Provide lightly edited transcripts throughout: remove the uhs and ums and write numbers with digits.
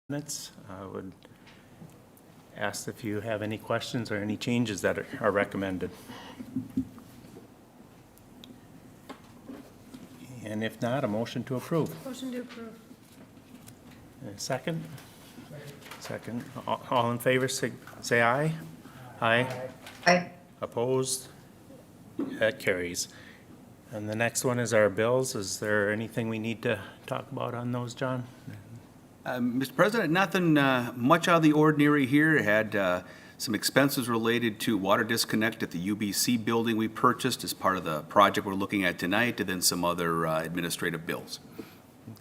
minutes. I would ask if you have any questions or any changes that are recommended. And if not, a motion to approve. Motion to approve. A second? Second. All in favor, say aye. Aye. Aye. Opposed? That carries. And the next one is our bills. Is there anything we need to talk about on those, John? Mr. President, nothing much out of the ordinary here. Had some expenses related to water disconnect at the UBC building we purchased as part of the project we're looking at tonight, and then some other administrative bills.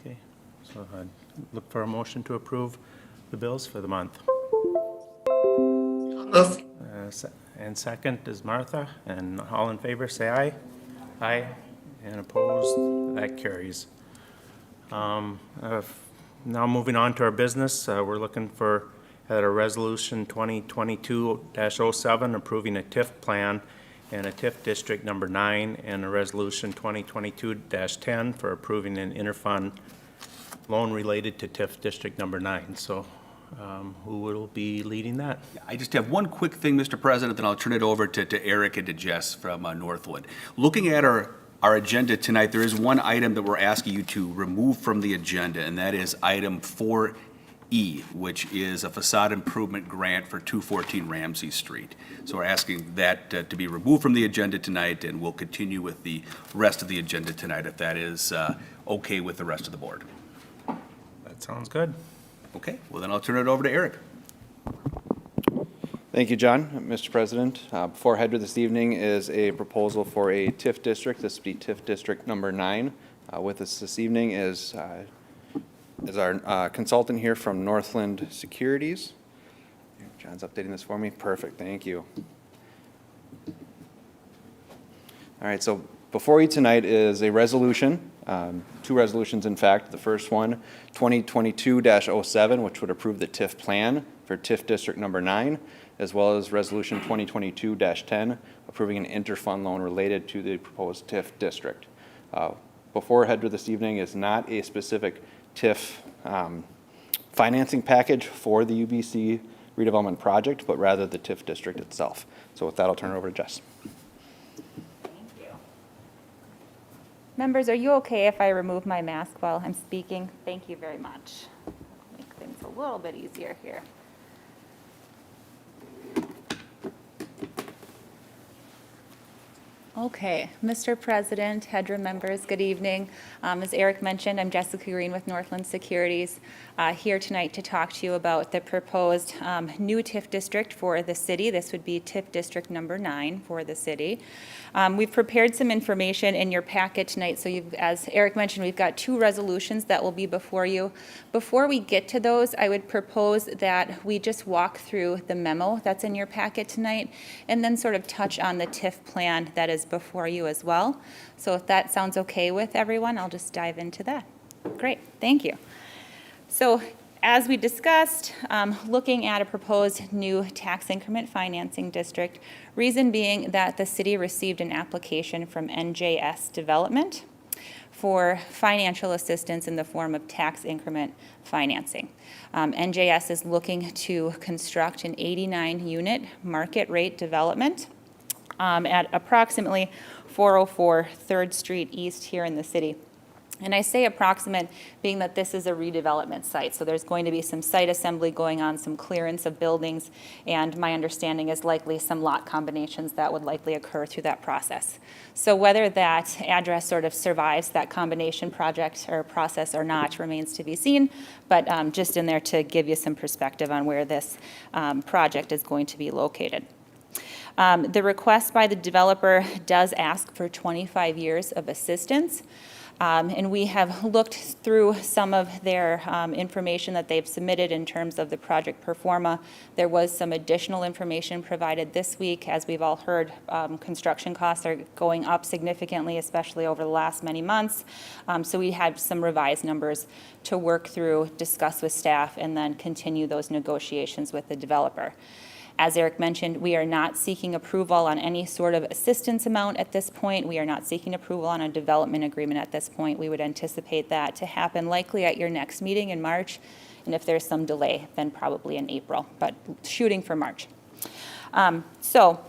Okay, so I'd look for a motion to approve the bills for the month. Move. And second is Martha, and all in favor, say aye. Aye. And opposed, that carries. Now moving on to our business, we're looking for a resolution 2022-07 approving a Tif Plan and a Tif District number 9, and a resolution 2022-10 for approving an interfund loan related to Tif District number 9. So who will be leading that? I just have one quick thing, Mr. President, then I'll turn it over to Eric and to Jess from Northwood. Looking at our agenda tonight, there is one item that we're asking you to remove from the agenda, and that is item 4E, which is a facade improvement grant for 214 Ramsey Street. So we're asking that to be removed from the agenda tonight, and we'll continue with the rest of the agenda tonight if that is okay with the rest of the board. That sounds good. Okay, well then I'll turn it over to Eric. Thank you, John. Mr. President, before HEDRA this evening is a proposal for a TIF district. This would be TIF District number 9. With us this evening is our consultant here from Northland Securities. John's updating this for me. Perfect, thank you. All right, so before you tonight is a resolution, two resolutions in fact. The first one, 2022-07, which would approve the TIF plan for TIF District number 9, as well as Resolution 2022-10, approving an interfund loan related to the proposed TIF district. Before HEDRA this evening is not a specific TIF financing package for the UBC redevelopment project, but rather the TIF district itself. So with that, I'll turn it over to Jess. Thank you. Members, are you okay if I remove my mask while I'm speaking? Thank you very much. Make things a little bit easier here. Okay, Mr. President, HEDRA members, good evening. As Eric mentioned, I'm Jessica Green with Northland Securities, here tonight to talk to you about the proposed new TIF district for the city. This would be TIF District number 9 for the city. We've prepared some information in your packet tonight, so as Eric mentioned, we've got two resolutions that will be before you. Before we get to those, I would propose that we just walk through the memo that's in your packet tonight, and then sort of touch on the TIF plan that is before you as well. So if that sounds okay with everyone, I'll just dive into that. Great, thank you. So as we discussed, looking at a proposed new tax increment financing district, reason being that the city received an application from NJS Development for financial assistance in the form of tax increment financing. NJS is looking to construct an 89-unit market rate development at approximately 404 3rd Street East here in the city. And I say approximate being that this is a redevelopment site, so there's going to be some site assembly going on, some clearance of buildings, and my understanding is likely some lot combinations that would likely occur through that process. So whether that address sort of survives that combination project or process or not remains to be seen, but just in there to give you some perspective on where this project is going to be located. The request by the developer does ask for 25 years of assistance. And we have looked through some of their information that they've submitted in terms of the project pro forma. There was some additional information provided this week. As we've all heard, construction costs are going up significantly, especially over the last many months. So we had some revised numbers to work through, discuss with staff, and then continue those negotiations with the developer. As Eric mentioned, we are not seeking approval on any sort of assistance amount at this point. We are not seeking approval on a development agreement at this point. We would anticipate that to happen likely at your next meeting in March And if there's some delay, then probably in April, but shooting for March. So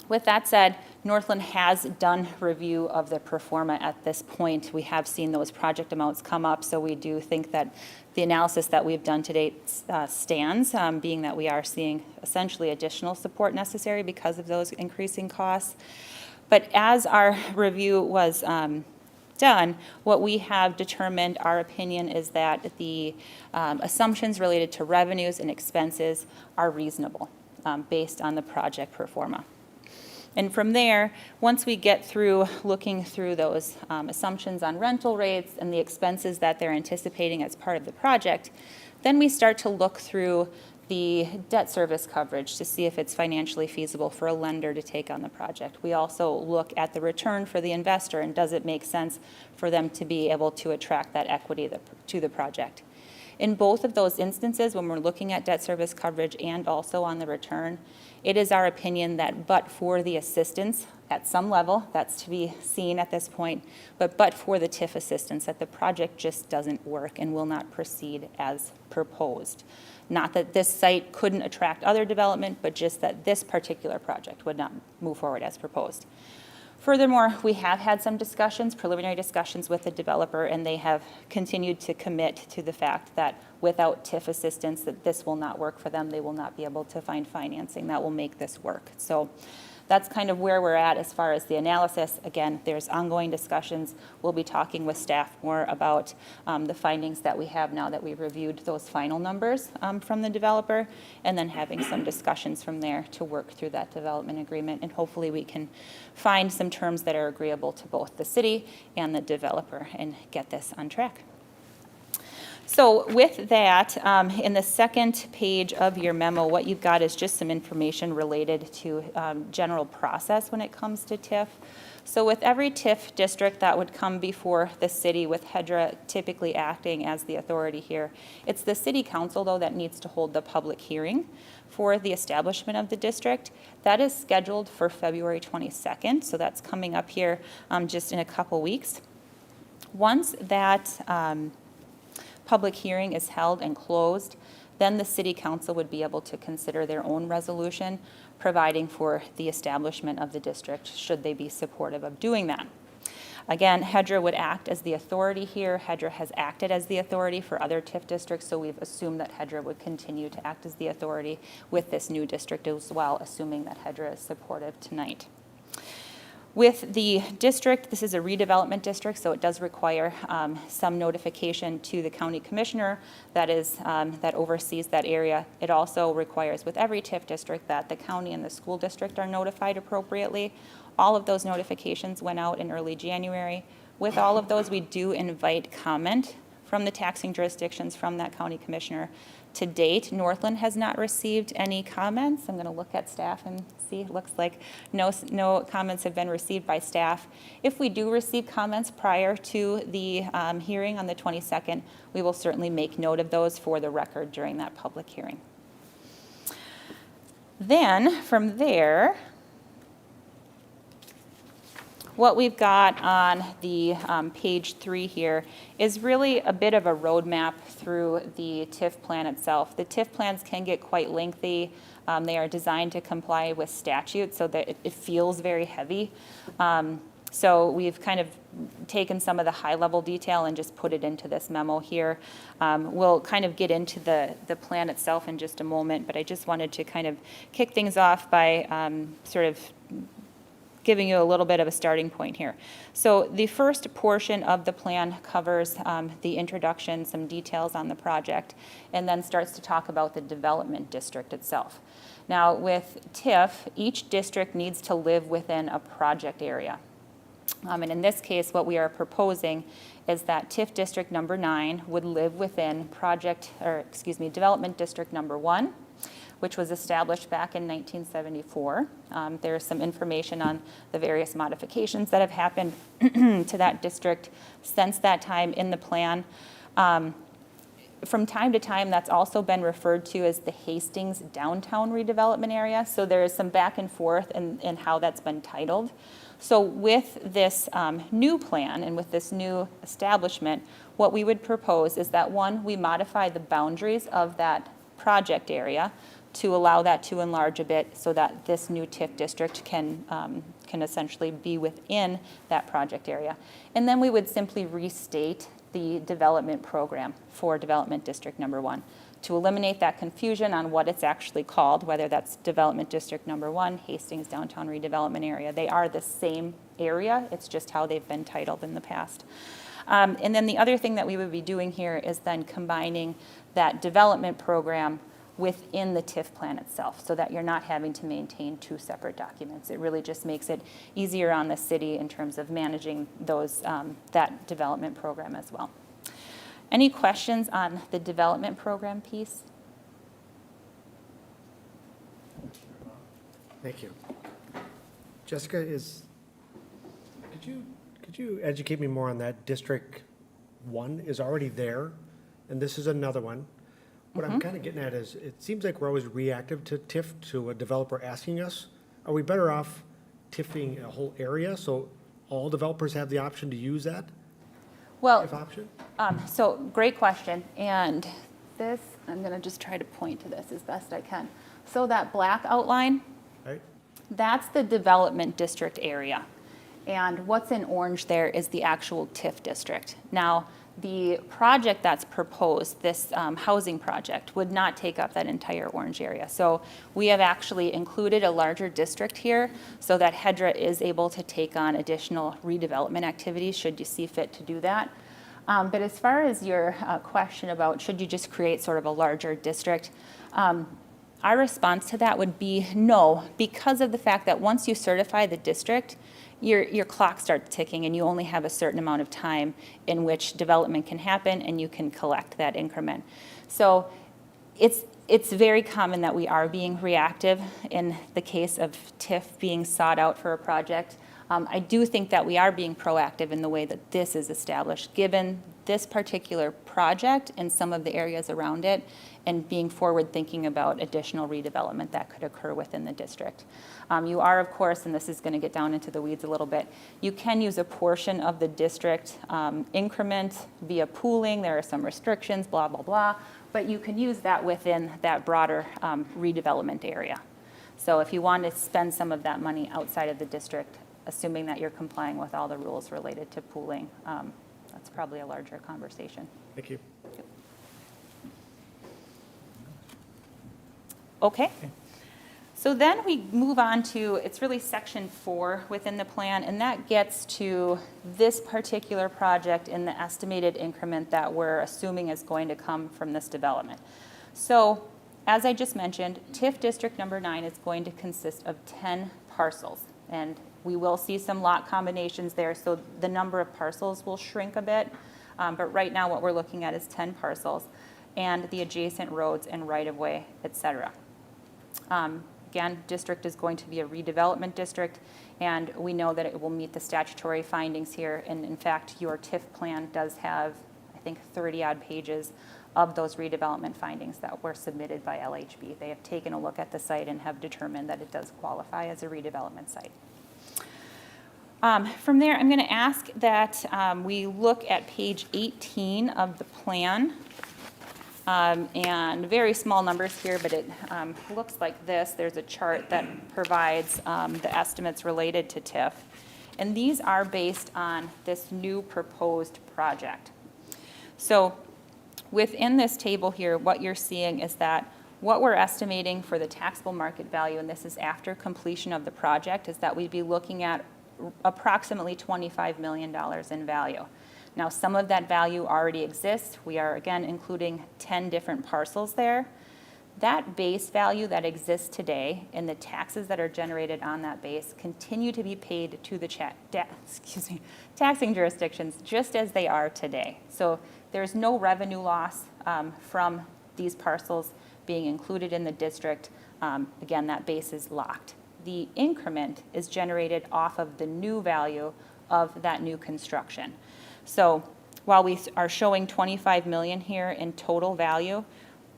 with that said, Northland has done review of the pro forma at this point. We have seen those project amounts come up, so we do think that the analysis that we've done to date stands, being that we are seeing essentially additional support necessary because of those increasing costs. But as our review was done, what we have determined, our opinion is that the assumptions related to revenues and expenses are reasonable based on the project pro forma. And from there, once we get through looking through those assumptions on rental rates and the expenses that they're anticipating as part of the project, then we start to look through the debt service coverage to see if it's financially feasible for a lender to take on the project. We also look at the return for the investor, and does it make sense for them to be able to attract that equity to the project. In both of those instances, when we're looking at debt service coverage and also on the return, it is our opinion that but for the assistance at some level, that's to be seen at this point, but for the TIF assistance, that the project just doesn't work and will not proceed as proposed. Not that this site couldn't attract other development, but just that this particular project would not move forward as proposed. Furthermore, we have had some discussions, preliminary discussions with the developer, and they have continued to commit to the fact that without TIF assistance, that this will not work for them. They will not be able to find financing that will make this work. So that's kind of where we're at as far as the analysis. Again, there's ongoing discussions. We'll be talking with staff more about the findings that we have now that we've reviewed those final numbers from the developer, and then having some discussions from there to work through that development agreement. And hopefully we can find some terms that are agreeable to both the city and the developer and get this on track. So with that, in the second page of your memo, what you've got is just some information related to general process when it comes to TIF. So with every TIF district that would come before the city, with HEDRA typically acting as the authority here, it's the city council, though, that needs to hold the public hearing for the establishment of the district. That is scheduled for February 22nd, so that's coming up here just in a couple weeks. Once that public hearing is held and closed, then the city council would be able to consider their own resolution providing for the establishment of the district, should they be supportive of doing that. Again, HEDRA would act as the authority here. HEDRA has acted as the authority for other TIF districts, so we've assumed that HEDRA would continue to act as the authority with this new district as well, assuming that HEDRA is supportive tonight. With the district, this is a redevelopment district, so it does require some notification to the county commissioner that oversees that area. It also requires, with every TIF district, that the county and the school district are notified appropriately. All of those notifications went out in early January. With all of those, we do invite comment from the taxing jurisdictions from that county commissioner. To date, Northland has not received any comments. I'm going to look at staff and see. It looks like no comments have been received by staff. If we do receive comments prior to the hearing on the 22nd, we will certainly make note of those for the record during that public hearing. Then, from there, what we've got on the page 3 here is really a bit of a roadmap through the TIF plan itself. The TIF plans can get quite lengthy. They are designed to comply with statute so that it feels very heavy. So we've kind of taken some of the high-level detail and just put it into this memo here. We'll kind of get into the plan itself in just a moment, but I just wanted to kind of kick things off by sort of giving you a little bit of a starting point here. So the first portion of the plan covers the introduction, some details on the project, and then starts to talk about the development district itself. Now with TIF, each district needs to live within a project area. And in this case, what we are proposing is that TIF district number 9 would live within development district number 1, which was established back in 1974. There's some information on the various modifications that have happened to that district since that time in the plan. From time to time, that's also been referred to as the Hastings Downtown Redevelopment Area. So there is some back and forth in how that's been titled. So with this new plan and with this new establishment, what we would propose is that, one, we modify the boundaries of that project area to allow that to enlarge a bit so that this new TIF district can essentially be within that project area. And then we would simply restate the development program for Development District Number 1 to eliminate that confusion on what it's actually called, whether that's Development District Number 1, Hastings Downtown Redevelopment Area. They are the same area, it's just how they've been titled in the past. And then the other thing that we would be doing here is then combining that development program within the TIF plan itself, so that you're not having to maintain two separate documents. It really just makes it easier on the city in terms of managing those, that development program as well. Any questions on the development program piece? Thank you. Jessica, could you educate me more on that? District 1 is already there, and this is another one. What I'm kind of getting at is, it seems like we're always reactive to TIF, to a developer asking us. Are we better off TIFing a whole area, so all developers have the option to use that Well, TIF option? so great question. And this, I'm going to just try to point to this as best I can. So that black outline, Right? that's the development district area. And what's in orange there is the actual TIF district. Now, the project that's proposed, this housing project, would not take up that entire orange area. So we have actually included a larger district here so that HEDRA is able to take on additional redevelopment activities should you see fit to do that. But as far as your question about should you just create sort of a larger district, our response to that would be no, because of the fact that once you certify the district, your clock starts ticking and you only have a certain amount of time in which development can happen and you can collect that increment. So it's very common that we are being reactive in the case of TIF being sought out for a project. I do think that we are being proactive in the way that this is established, given this particular project and some of the areas around it, and being forward thinking about additional redevelopment that could occur within the district. You are, of course, and this is going to get down into the weeds a little bit, you can use a portion of the district increment via pooling. There are some restrictions, blah, blah, blah, but you can use that within that broader redevelopment area. So if you want to spend some of that money outside of the district, assuming that you're complying with all the rules related to pooling, that's probably a larger conversation. Thank you. Okay. So then we move on to, it's really section 4 within the plan, and that gets to this particular project in the estimated increment that we're assuming is going to come from this development. So as I just mentioned, TIF district number 9 is going to consist of 10 parcels, and we will see some lot combinations there, so the number of parcels will shrink a bit, but right now what we're looking at is 10 parcels, and the adjacent roads and right-of-way, et cetera. Again, district is going to be a redevelopment district, and we know that it will meet the statutory findings here. And in fact, your TIF plan does have, I think, 30-odd pages of those redevelopment findings that were submitted by LHB. They have taken a look at the site and have determined that it does qualify as a redevelopment site. From there, I'm going to ask that we look at page 18 of the plan. And very small numbers here, but it looks like this. There's a chart that provides the estimates related to TIF. And these are based on this new proposed project. So within this table here, what you're seeing is that what we're estimating for the taxable market value, and this is after completion of the project, is that we'd be looking at approximately $25 million in value. Now, some of that value already exists. We are, again, including 10 different parcels there. That base value that exists today and the taxes that are generated on that base continue to be paid to the taxing jurisdictions just as they are today. So there's no revenue loss from these parcels being included in the district. Again, that base is locked. The increment is generated off of the new value of that new construction. So while we are showing $25 million here in total value,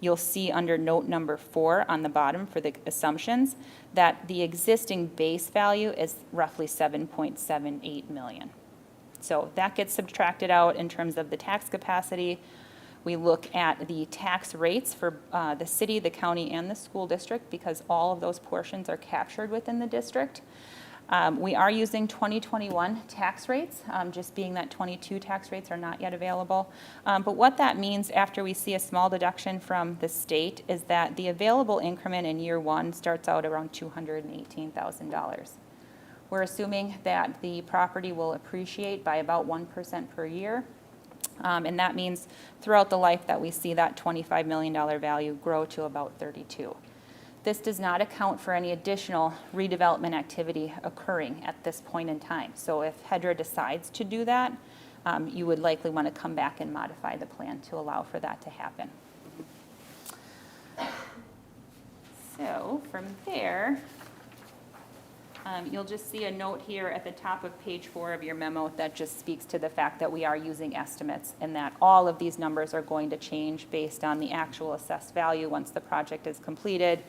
you'll see under note number 4 on the bottom for the assumptions that the existing base value is roughly 7.78 million. So that gets subtracted out in terms of the tax capacity. We look at the tax rates for the city, the county, and the school district because all of those portions are captured within the district. We are using 2021 tax rates, just being that 22 tax rates are not yet available. But what that means after we see a small deduction from the state is that the available increment in year 1 starts out around $218,000. We're assuming that the property will appreciate by about 1% per year. And that means throughout the life that we see that $25 million value grow to about 32. This does not account for any additional redevelopment activity occurring at this point in time. So if HEDRA decides to do that, you would likely want to come back and modify the plan to allow for that to happen. So from there, you'll just see a note here at the top of page 4 of your memo that just speaks to the fact that we are using estimates and that all of these numbers are going to change based on the actual assessed value once the project is completed,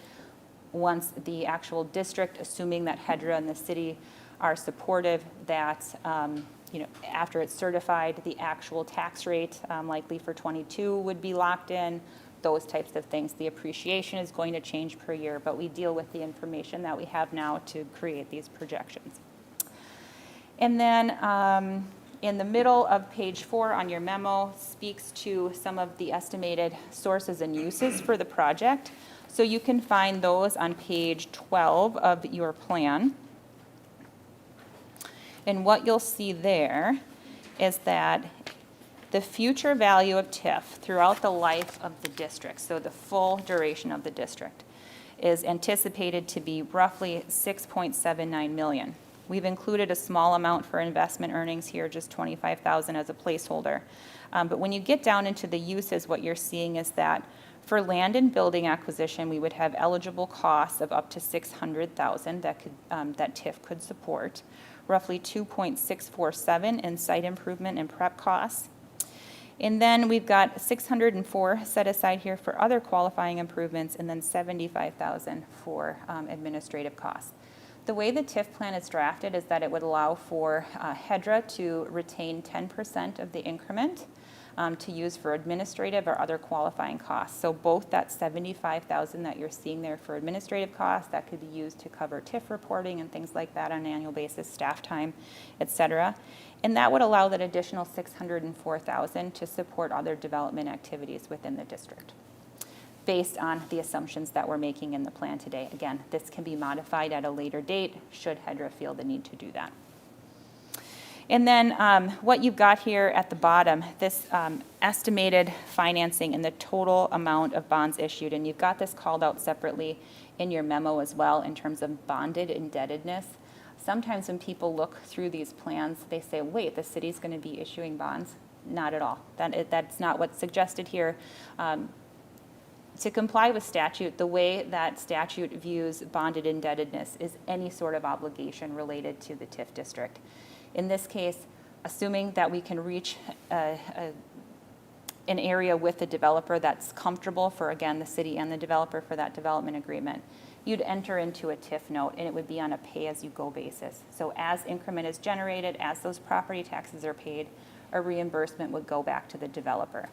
once the actual district, assuming that HEDRA and the city are supportive, that after it's certified, the actual tax rate likely for 22 would be locked in, those types of things. The appreciation is going to change per year, but we deal with the information that we have now to create these projections. And then in the middle of page 4 on your memo speaks to some of the estimated sources and uses for the project. So you can find those on page 12 of your plan. And what you'll see there is that the future value of TIF throughout the life of the district, so the full duration of the district, is anticipated to be roughly $6.79 million. We've included a small amount for investment earnings here, just $25,000 as a placeholder. But when you get down into the uses, what you're seeing is that for land and building acquisition, we would have eligible costs of up to $600,000 that TIF could support, roughly $2.647 in site improvement and prep costs. And then we've got $604 set aside here for other qualifying improvements, and then $75,000 for administrative costs. The way the TIF plan is drafted is that it would allow for HEDRA to retain 10% of the increment to use for administrative or other qualifying costs. So both that $75,000 that you're seeing there for administrative costs, that could be used to cover TIF reporting and things like that on an annual basis, staff time, et cetera. And that would allow that additional $604,000 to support other development activities within the district based on the assumptions that we're making in the plan today. Again, this can be modified at a later date should HEDRA feel the need to do that. And then what you've got here at the bottom, this estimated financing and the total amount of bonds issued, and you've got this called out separately in your memo as well in terms of bonded indebtedness. Sometimes when people look through these plans, they say, wait, the city's going to be issuing bonds? Not at all. That's not what's suggested here. To comply with statute, the way that statute views bonded indebtedness is any sort of obligation related to the TIF district. In this case, assuming that we can reach an area with the developer that's comfortable for, again, the city and the developer for that development agreement, you'd enter into a TIF note, and it would be on a pay-as-you-go basis. So as increment is generated, as those property taxes are paid, a reimbursement would go back to the developer.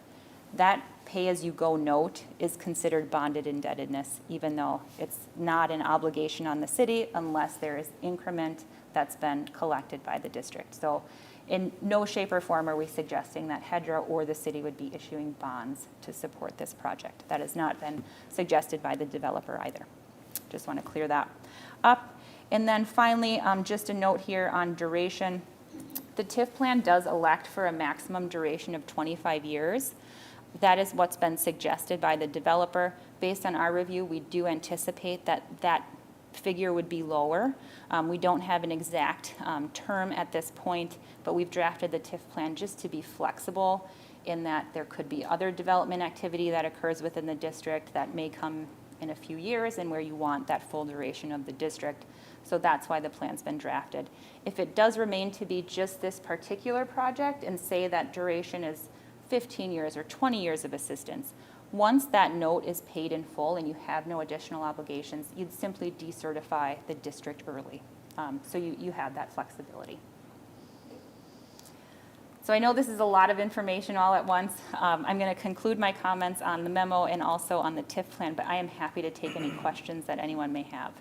That pay-as-you-go note is considered bonded indebtedness, even though it's not an obligation on the city unless there is increment that's been collected by the district. So in no shape or form are we suggesting that HEDRA or the city would be issuing bonds to support this project. That has not been suggested by the developer either. Just want to clear that up. And then finally, just a note here on duration. The TIF plan does elect for a maximum duration of 25 years. That is what's been suggested by the developer. Based on our review, we do anticipate that that figure would be lower. We don't have an exact term at this point, but we've drafted the TIF plan just to be flexible in that there could be other development activity that occurs within the district that may come in a few years and where you want that full duration of the district. So that's why the plan's been drafted. If it does remain to be just this particular project and say that duration is 15 years or 20 years of assistance, Once that note is paid in full and you have no additional obligations, you'd simply decertify the district early. So you have that flexibility. So I know this is a lot of information all at once. I'm going to conclude my comments on the memo and also on the TIF plan, but I am happy to take any questions that anyone may have.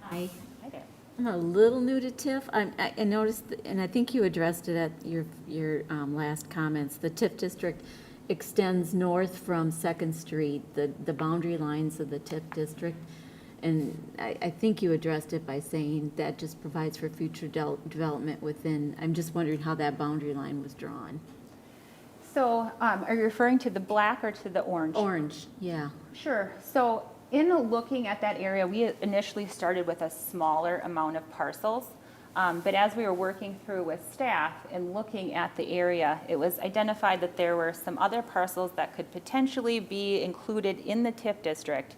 Hi, Hi there. I'm a little new to TIF. I noticed, and I think you addressed it at your last comments, the TIF district extends north from Second Street, the boundary lines of the TIF district. And I think you addressed it by saying that just provides for future development within, I'm just wondering how that boundary line was drawn. So are you referring to the black or to the orange? Orange, yeah. Sure. So in looking at that area, we initially started with a smaller amount of parcels. But as we were working through with staff and looking at the area, it was identified that there were some other parcels that could potentially be included in the TIF district.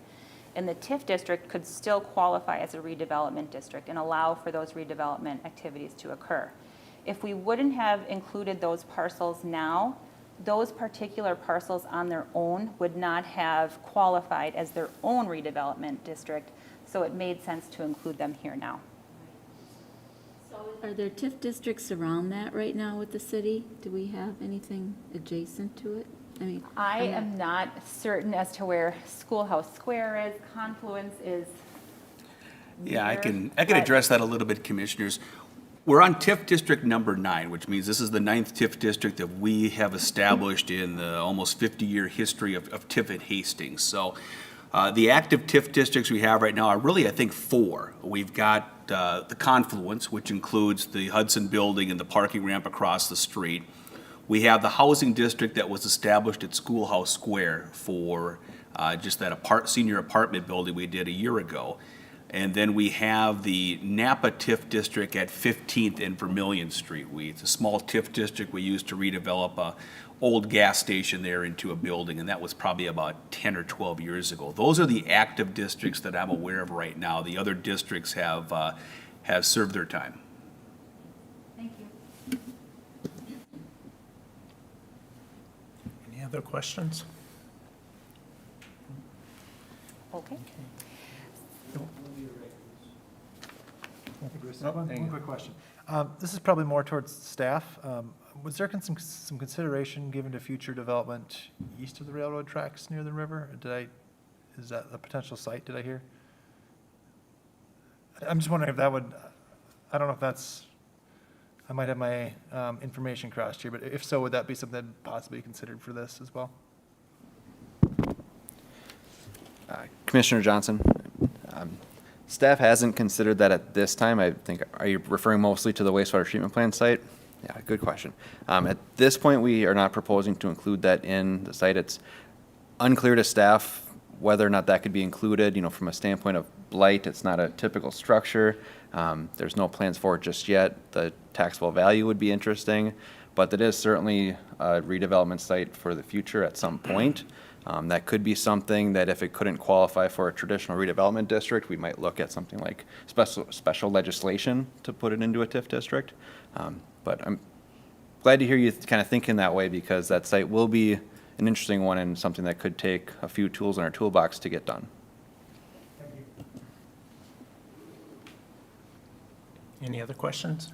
And the TIF district could still qualify as a redevelopment district and allow for those redevelopment activities to occur. If we wouldn't have included those parcels now, those particular parcels on their own would not have qualified as their own redevelopment district, so it made sense to include them here now. Are there TIF districts around that right now with the city? Do we have anything adjacent to it? I mean, I am not certain as to where Schoolhouse Square is, Confluence is. Yeah, I near, can but- address that a little bit, Commissioners. We're on TIF District number 9, which means this is the 9th TIF district that we have established in the almost 50-year history of TIF at Hastings. So the active TIF districts we have right now are really, I think, 4. We've got the Confluence, which includes the Hudson Building and the parking ramp across the street. We have the housing district that was established at Schoolhouse Square for just that senior apartment building we did a year ago. And then we have the Napa TIF district at 15th and Vermilion Street. It's a small TIF district we used to redevelop a old gas station there into a building, and that was probably about 10 or 12 years ago. Those are the active districts that I'm aware of right now. The other districts have served their time. Thank you. Any other questions? Okay. One quick question. This is probably more towards staff. Was there some consideration given to future development east of the railroad tracks near the river? Is that a potential site, did I hear? I'm just wondering if that would, I don't know if that's, I might have my information crossed here, but if so, would that be something possibly considered for this as well? Commissioner Johnson, staff hasn't considered that at this time. I think, are you referring mostly to the wastewater treatment plant site? Yeah, good question. At this point, we are not proposing to include that in the site. It's unclear to staff whether or not that could be included. You know, from a standpoint of blight, it's not a typical structure. There's no plans for it just yet. The taxable value would be interesting, but it is certainly a redevelopment site for the future at some point. That could be something that if it couldn't qualify for a traditional redevelopment district, we might look at something like special legislation to put it into a TIF district. But I'm glad to hear you kind of thinking that way, because that site will be an interesting one and something that could take a few tools in our toolbox to get done. Any other questions?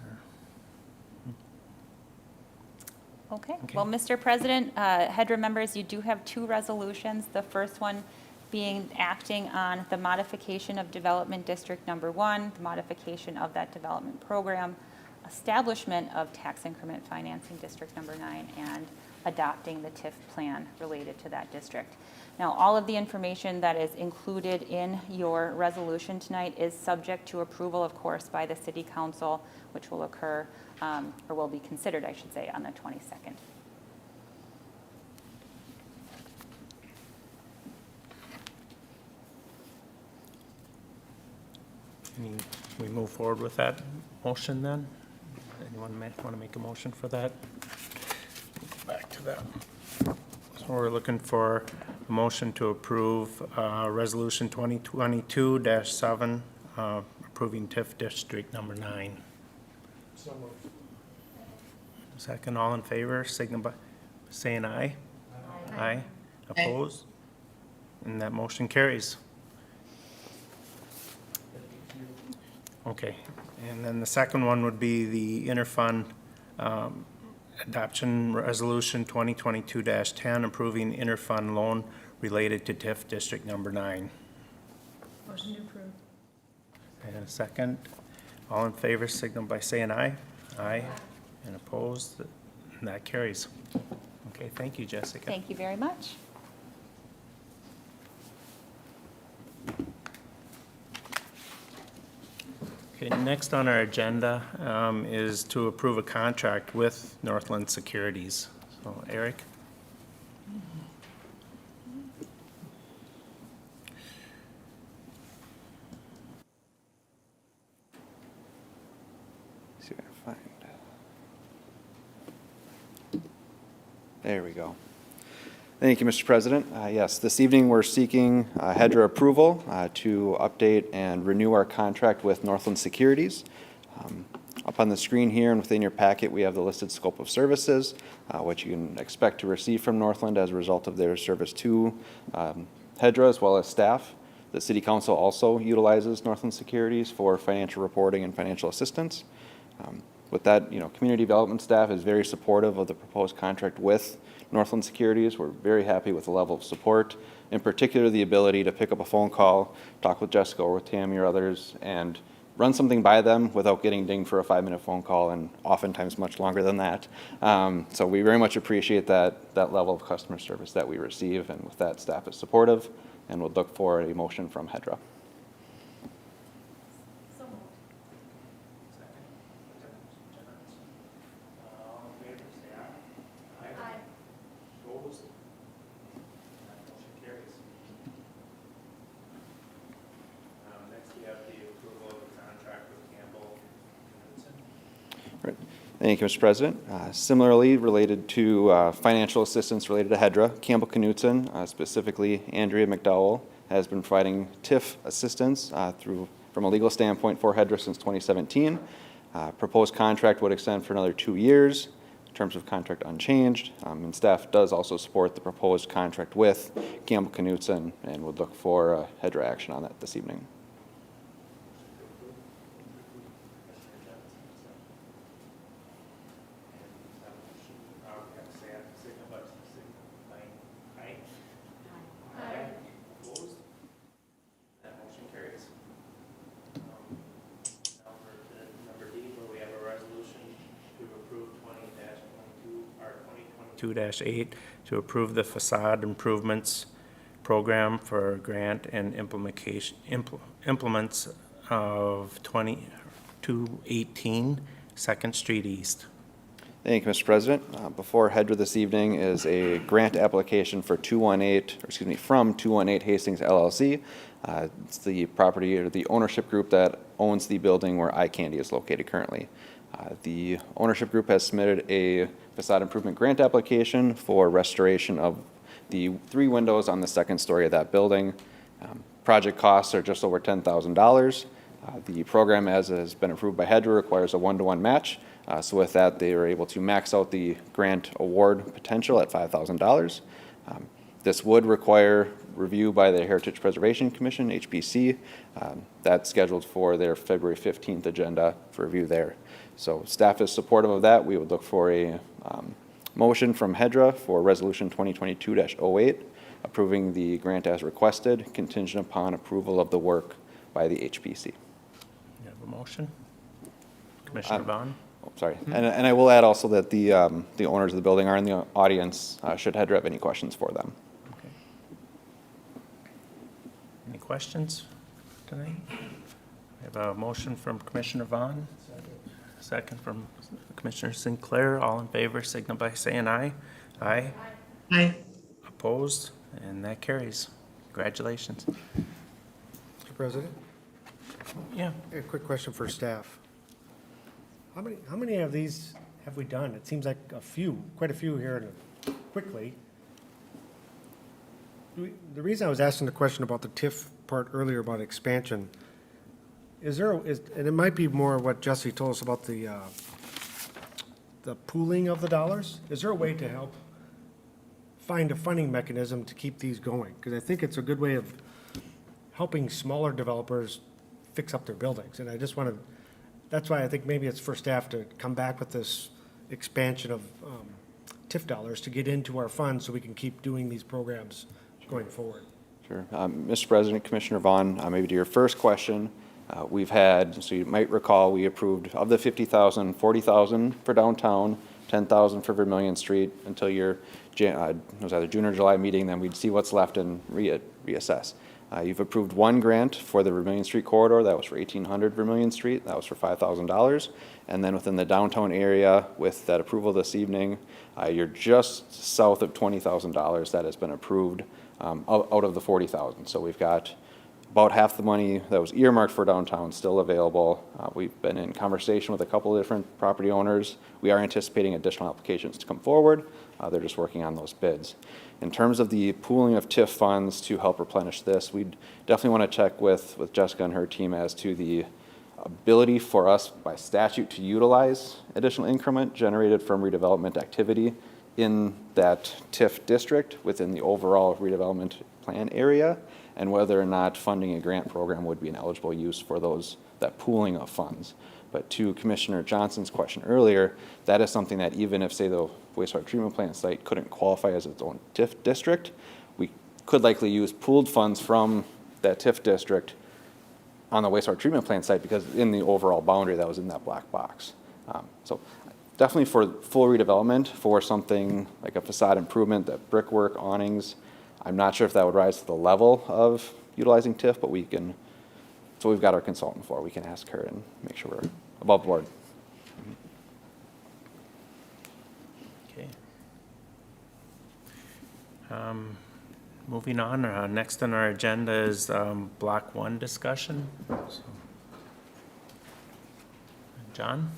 Okay. Well, Mr. President, HEDRA members, you do have 2 resolutions. The first one being acting on the modification of Development District Number 1, the modification of that development program, establishment of Tax Increment Financing District Number 9, and adopting the TIF plan related to that district. Now, all of the information that is included in your resolution tonight is subject to approval, of course, by the City Council, which will occur, or will be considered, I should say, on the 22nd. We move forward with that motion then? Anyone want to make a motion for that? Back to that. So we're looking for a motion to approve Resolution 2022-7, approving TIF District Number 9. Second, all in favor, signify by saying aye. Aye. Opposed? And that motion carries. Okay, and then the second one would be the interfund adoption resolution 2022-10, approving interfund loan related to TIF District Number 9. Motion to approve. And a second, all in favor, signal by saying aye. Aye. And opposed, and that carries. Okay, thank you, Jessica. Thank you very much. Okay, next on our agenda is to approve a contract with Northland Securities. So, Eric? See if I can find. There we go. Thank you, Mr. President. Yes, this evening we're seeking HEDRA approval to update and renew our contract with Northland Securities. Up on the screen here and within your packet, we have the listed scope of services, what you can expect to receive from Northland as a result of their service to HEDRA as well as staff. The City Council also utilizes Northland Securities for financial reporting and financial assistance. With that, community development staff is very supportive of the proposed contract with Northland Securities. We're very happy with the level of support, in particular the ability to pick up a phone call, talk with Jessica or with Tammy or others, and run something by them without getting dinged for a 5-minute phone call, and oftentimes much longer than that. So we very much appreciate that level of customer service that we receive, and with that, staff is supportive, and would look for a motion from HEDRA. Next, we have the approval of the contract with Campbell Knudsen. Right. Thank you, Mr. President. Similarly, related to financial assistance related to HEDRA, Campbell Knudsen, specifically Andrea McDowell, has been providing TIF assistance from a legal standpoint for HEDRA since 2017. Proposed contract would extend for another 2 years. Terms of contract unchanged, and staff does also support the proposed contract with Campbell Knudsen and would look for HEDRA action on that this evening. Two 8 to approve the facade improvements program for grant and implements of 2218 2nd Street East. Thank you, Mr. President. Before HEDRA this evening is a grant application for from 218 Hastings LLC. It's the property or the ownership group that owns the building where iCandy is located currently. The ownership group has submitted a facade improvement grant application for restoration of the 3 windows on the 2nd story of that building. Project costs are just over $10,000. The program, as has been approved by HEDRA, requires a 1-to-1 match. So with that, they were able to max out the grant award potential at $5,000. This would require review by the Heritage Preservation Commission, HPC. That's scheduled for their February 15th agenda for review there. So staff is supportive of that. We would look for a motion from HEDRA for Resolution 2022-08, approving the grant as requested, contingent upon approval of the work by the HPC. You have a motion? Commissioner Vaughn? Oh, sorry. And I will add also that the owners of the building are in the audience, should HEDRA have any questions for them. Okay. Any questions tonight? We have a motion from Commissioner Vaughn. Second from Commissioner Sinclair. All in favor, signal by saying aye. Aye. Aye. Opposed? And that carries. Congratulations. Mr. President, Yeah. a quick question for staff. How many of these have we done? It seems like quite a few here quickly. The reason I was asking the question about the TIF part earlier about expansion, and it might be more what Jesse told us about the the pooling of the dollars? Is there a way to help find a funding mechanism to keep these going? Because I think it's a good way of helping smaller developers fix up their buildings. And I just want to, that's why I think maybe it's for staff to come back with this expansion of TIF dollars to get into our funds so we can keep doing these programs going forward. Sure. Mr. President, Commissioner Vaughn, maybe to your first question, we've had, so you might recall, we approved of the 50,000, 40,000 for downtown, 10,000 for Vermillion Street until your, it was either June or July meeting, then we'd see what's left and reassess. You've approved one grant for the Vermillion Street corridor. That was for 1,800 Vermillion Street. That was for $5,000. And then within the downtown area, with that approval this evening, you're just south of $20,000 that has been approved out of the 40,000. So we've got about half the money that was earmarked for downtown still available. We've been in conversation with a couple of different property owners. We are anticipating additional applications to come forward. They're just working on those bids. In terms of the pooling of TIF funds to help replenish this, we definitely want to check with Jessica and her team as to the ability for us by statute to utilize additional increment generated from redevelopment activity in that TIF district within the overall redevelopment plan area, and whether or not funding a grant program would be an eligible use for that pooling of funds. But to Commissioner Johnson's question earlier, that is something that even if, say, the wastewater treatment plant site couldn't qualify as its own TIF district, we could likely use pooled funds from that TIF district on the wastewater treatment plant site because in the overall boundary that was in that black box. So definitely for full redevelopment, for something like a facade improvement, that brickwork, awnings, I'm not sure if that would rise to the level of utilizing TIF, but we can, so we've got our consultant for. We can ask her and make sure we're above board. Okay. Moving on, next on our agenda is Block 1 discussion. So, John?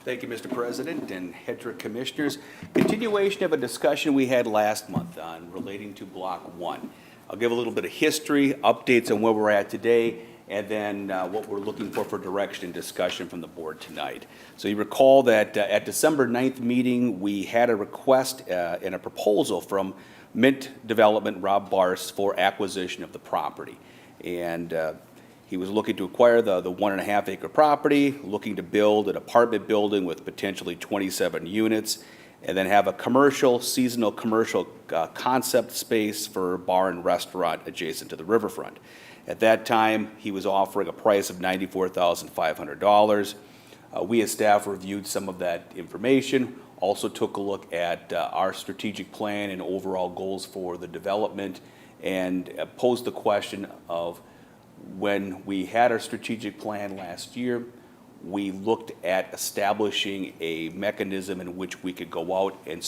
Thank you, Mr. President and HEDRA Commissioners. Continuation of a discussion we had last month on relating to Block 1. I'll give a little bit of history, updates on where we're at today, and then what we're looking for direction and discussion from the board tonight. So you recall that at December 9th meeting, we had a request and a proposal from Mint Development, Rob Bars, for acquisition of the property. And he was looking to acquire the 1.5 acre property, looking to build an apartment building with potentially 27 units, and then have a seasonal commercial concept space for bar and restaurant adjacent to the riverfront. At that time, he was offering a price of $94,500. We as staff reviewed some of that information, also took a look at our strategic plan and overall goals for the development, and posed the question of, when we had our strategic plan last year, we looked at establishing a mechanism in which we could go out and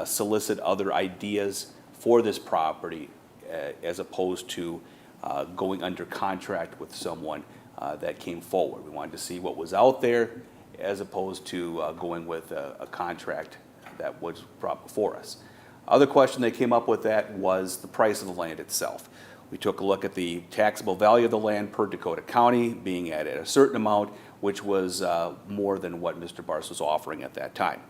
solicit other ideas for this property, as opposed to going under contract with someone that came forward. We wanted to see what was out there as opposed to going with a contract that was brought before us. Other question that came up with that was the price of the land itself. We took a look at the taxable value of the land per Dakota County being at a certain amount, which was more than what Mr. Bars was offering at that time.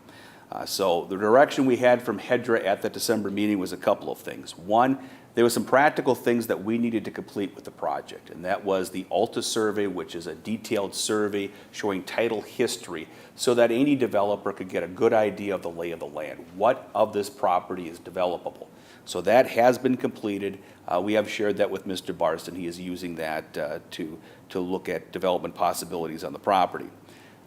So the direction we had from HEDRA at the December meeting was a couple of things. One, there were some practical things that we needed to complete with the project, and that was the ALTA survey, which is a detailed survey showing title history so that any developer could get a good idea of the lay of the land. What of this property is developable? So that has been completed. We have shared that with Mr. Barston. He is using that to look at development possibilities on the property.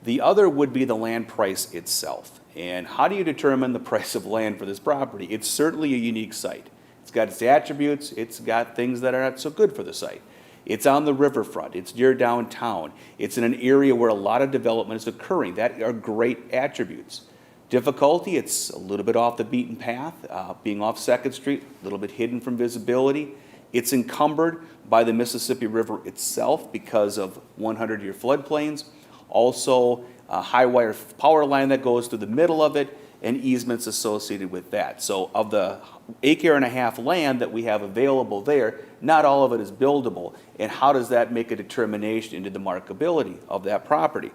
The other would be the land price itself. And how do you determine the price of land for this property? It's certainly a unique site. It's got its attributes. It's got things that are not so good for the site. It's on the riverfront. It's near downtown. It's in an area where a lot of development is occurring. That are great attributes. Difficulty, it's a little bit off the beaten path, being off 2nd Street, a little bit hidden from visibility. It's encumbered by the Mississippi River itself because of 100-year floodplains. Also, a high wire power line that goes through the middle of it, and easements associated with that. So of the 1.5 acre land that we have available there, not all of it is buildable. And how does that make a determination into the markability of that property?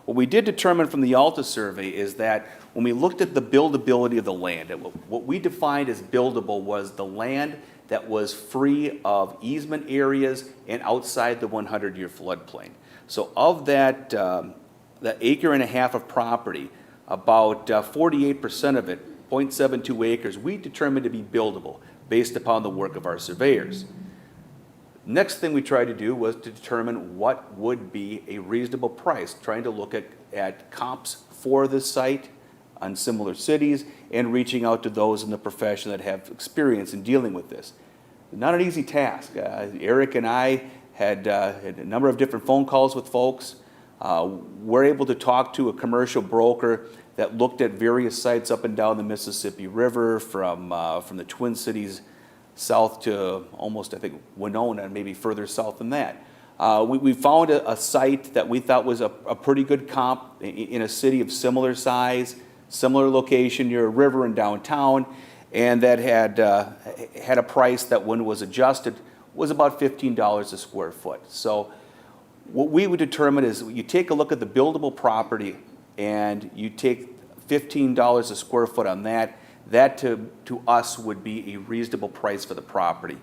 What we did determine from the Alta survey is that when we looked at the buildability of the land, and what we defined as buildable was the land that was free of easement areas and outside the 100-year floodplain. So of that, that acre and a half of property, about 48% of it, 0.72 acres, we determined to be buildable based upon the work of our surveyors. Next thing we tried to do was to determine what would be a reasonable price, trying to look at comps for this site on similar cities and reaching out to those in the profession that have experience in dealing with this. Not an easy task. Eric and I had a number of different phone calls with folks. We're able to talk to a commercial broker that looked at various sites up and down the Mississippi River from the Twin Cities south to almost, I think, Winona, and maybe further south than that. We found a site that we thought was a pretty good comp in a city of similar size, similar location near a river in downtown, and that had a price that, when it was adjusted, was about $15 a square foot. So what we would determine is you take a look at the buildable property and you take $15 a square foot on that. That to us would be a reasonable price for the property.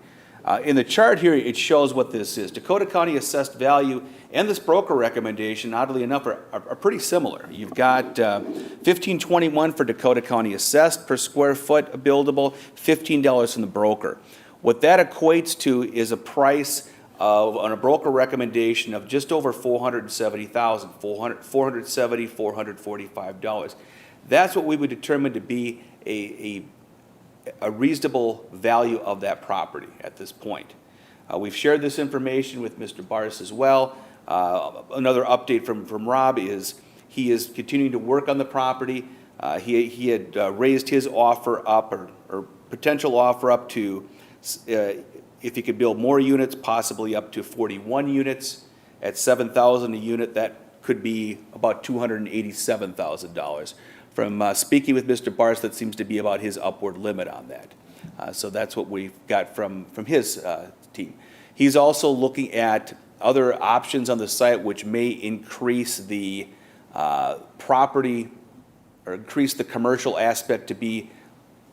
In the chart here, it shows what this is. Dakota County assessed value and this broker recommendation, oddly enough, are pretty similar. You've got $15.21 for Dakota County assessed per square foot buildable, $15 from the broker. What that equates to is a price on a broker recommendation of just over $470,000, $445. That's what we would determine to be a reasonable value of that property at this point. We've shared this information with Mr. Barris as well. Another update from Rob is he is continuing to work on the property. He had raised his offer up, or potential offer up to, if he could build more units, possibly up to 41 units at $7,000 a unit. That could be about $287,000. From speaking with Mr. Barnes, that seems to be about his upward limit on that. So that's what we've got from his team. He's also looking at other options on the site which may increase the property or increase the commercial aspect to be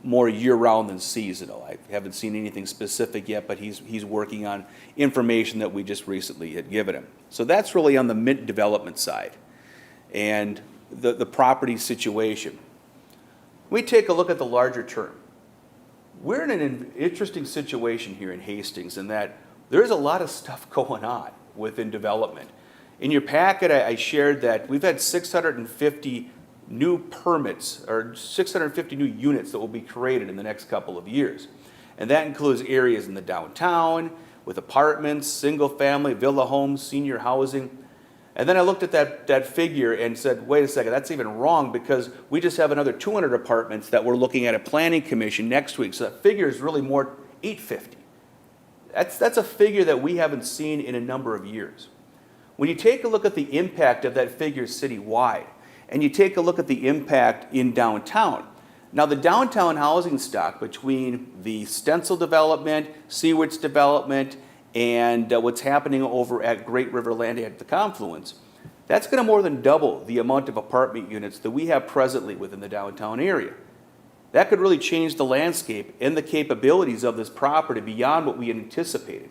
more year-round than seasonal. I haven't seen anything specific yet, but he's working on information that we just recently had given him. So that's really on the mint development side and the property situation. We take a look at the larger term. We're in an interesting situation here in Hastings in that there's a lot of stuff going on within development. In your packet, I shared that we've had 650 new permits, or 650 new units that will be created in the next couple of years. And that includes areas in the downtown with apartments, single family, villa homes, senior housing. And then I looked at that figure and said, wait a second, that's even wrong, because we just have another 200 apartments that we're looking at a planning commission next week. So that figure is really more 850. That's a figure that we haven't seen in a number of years. When you take a look at the impact of that figure citywide, and you take a look at the impact in downtown. Now, the downtown housing stock between the Stencil development, Seawards development, and what's happening over at Great River Land at the confluence, that's going to more than double the amount of apartment units that we have presently within the downtown area. That could really change the landscape and the capabilities of this property beyond what we anticipated.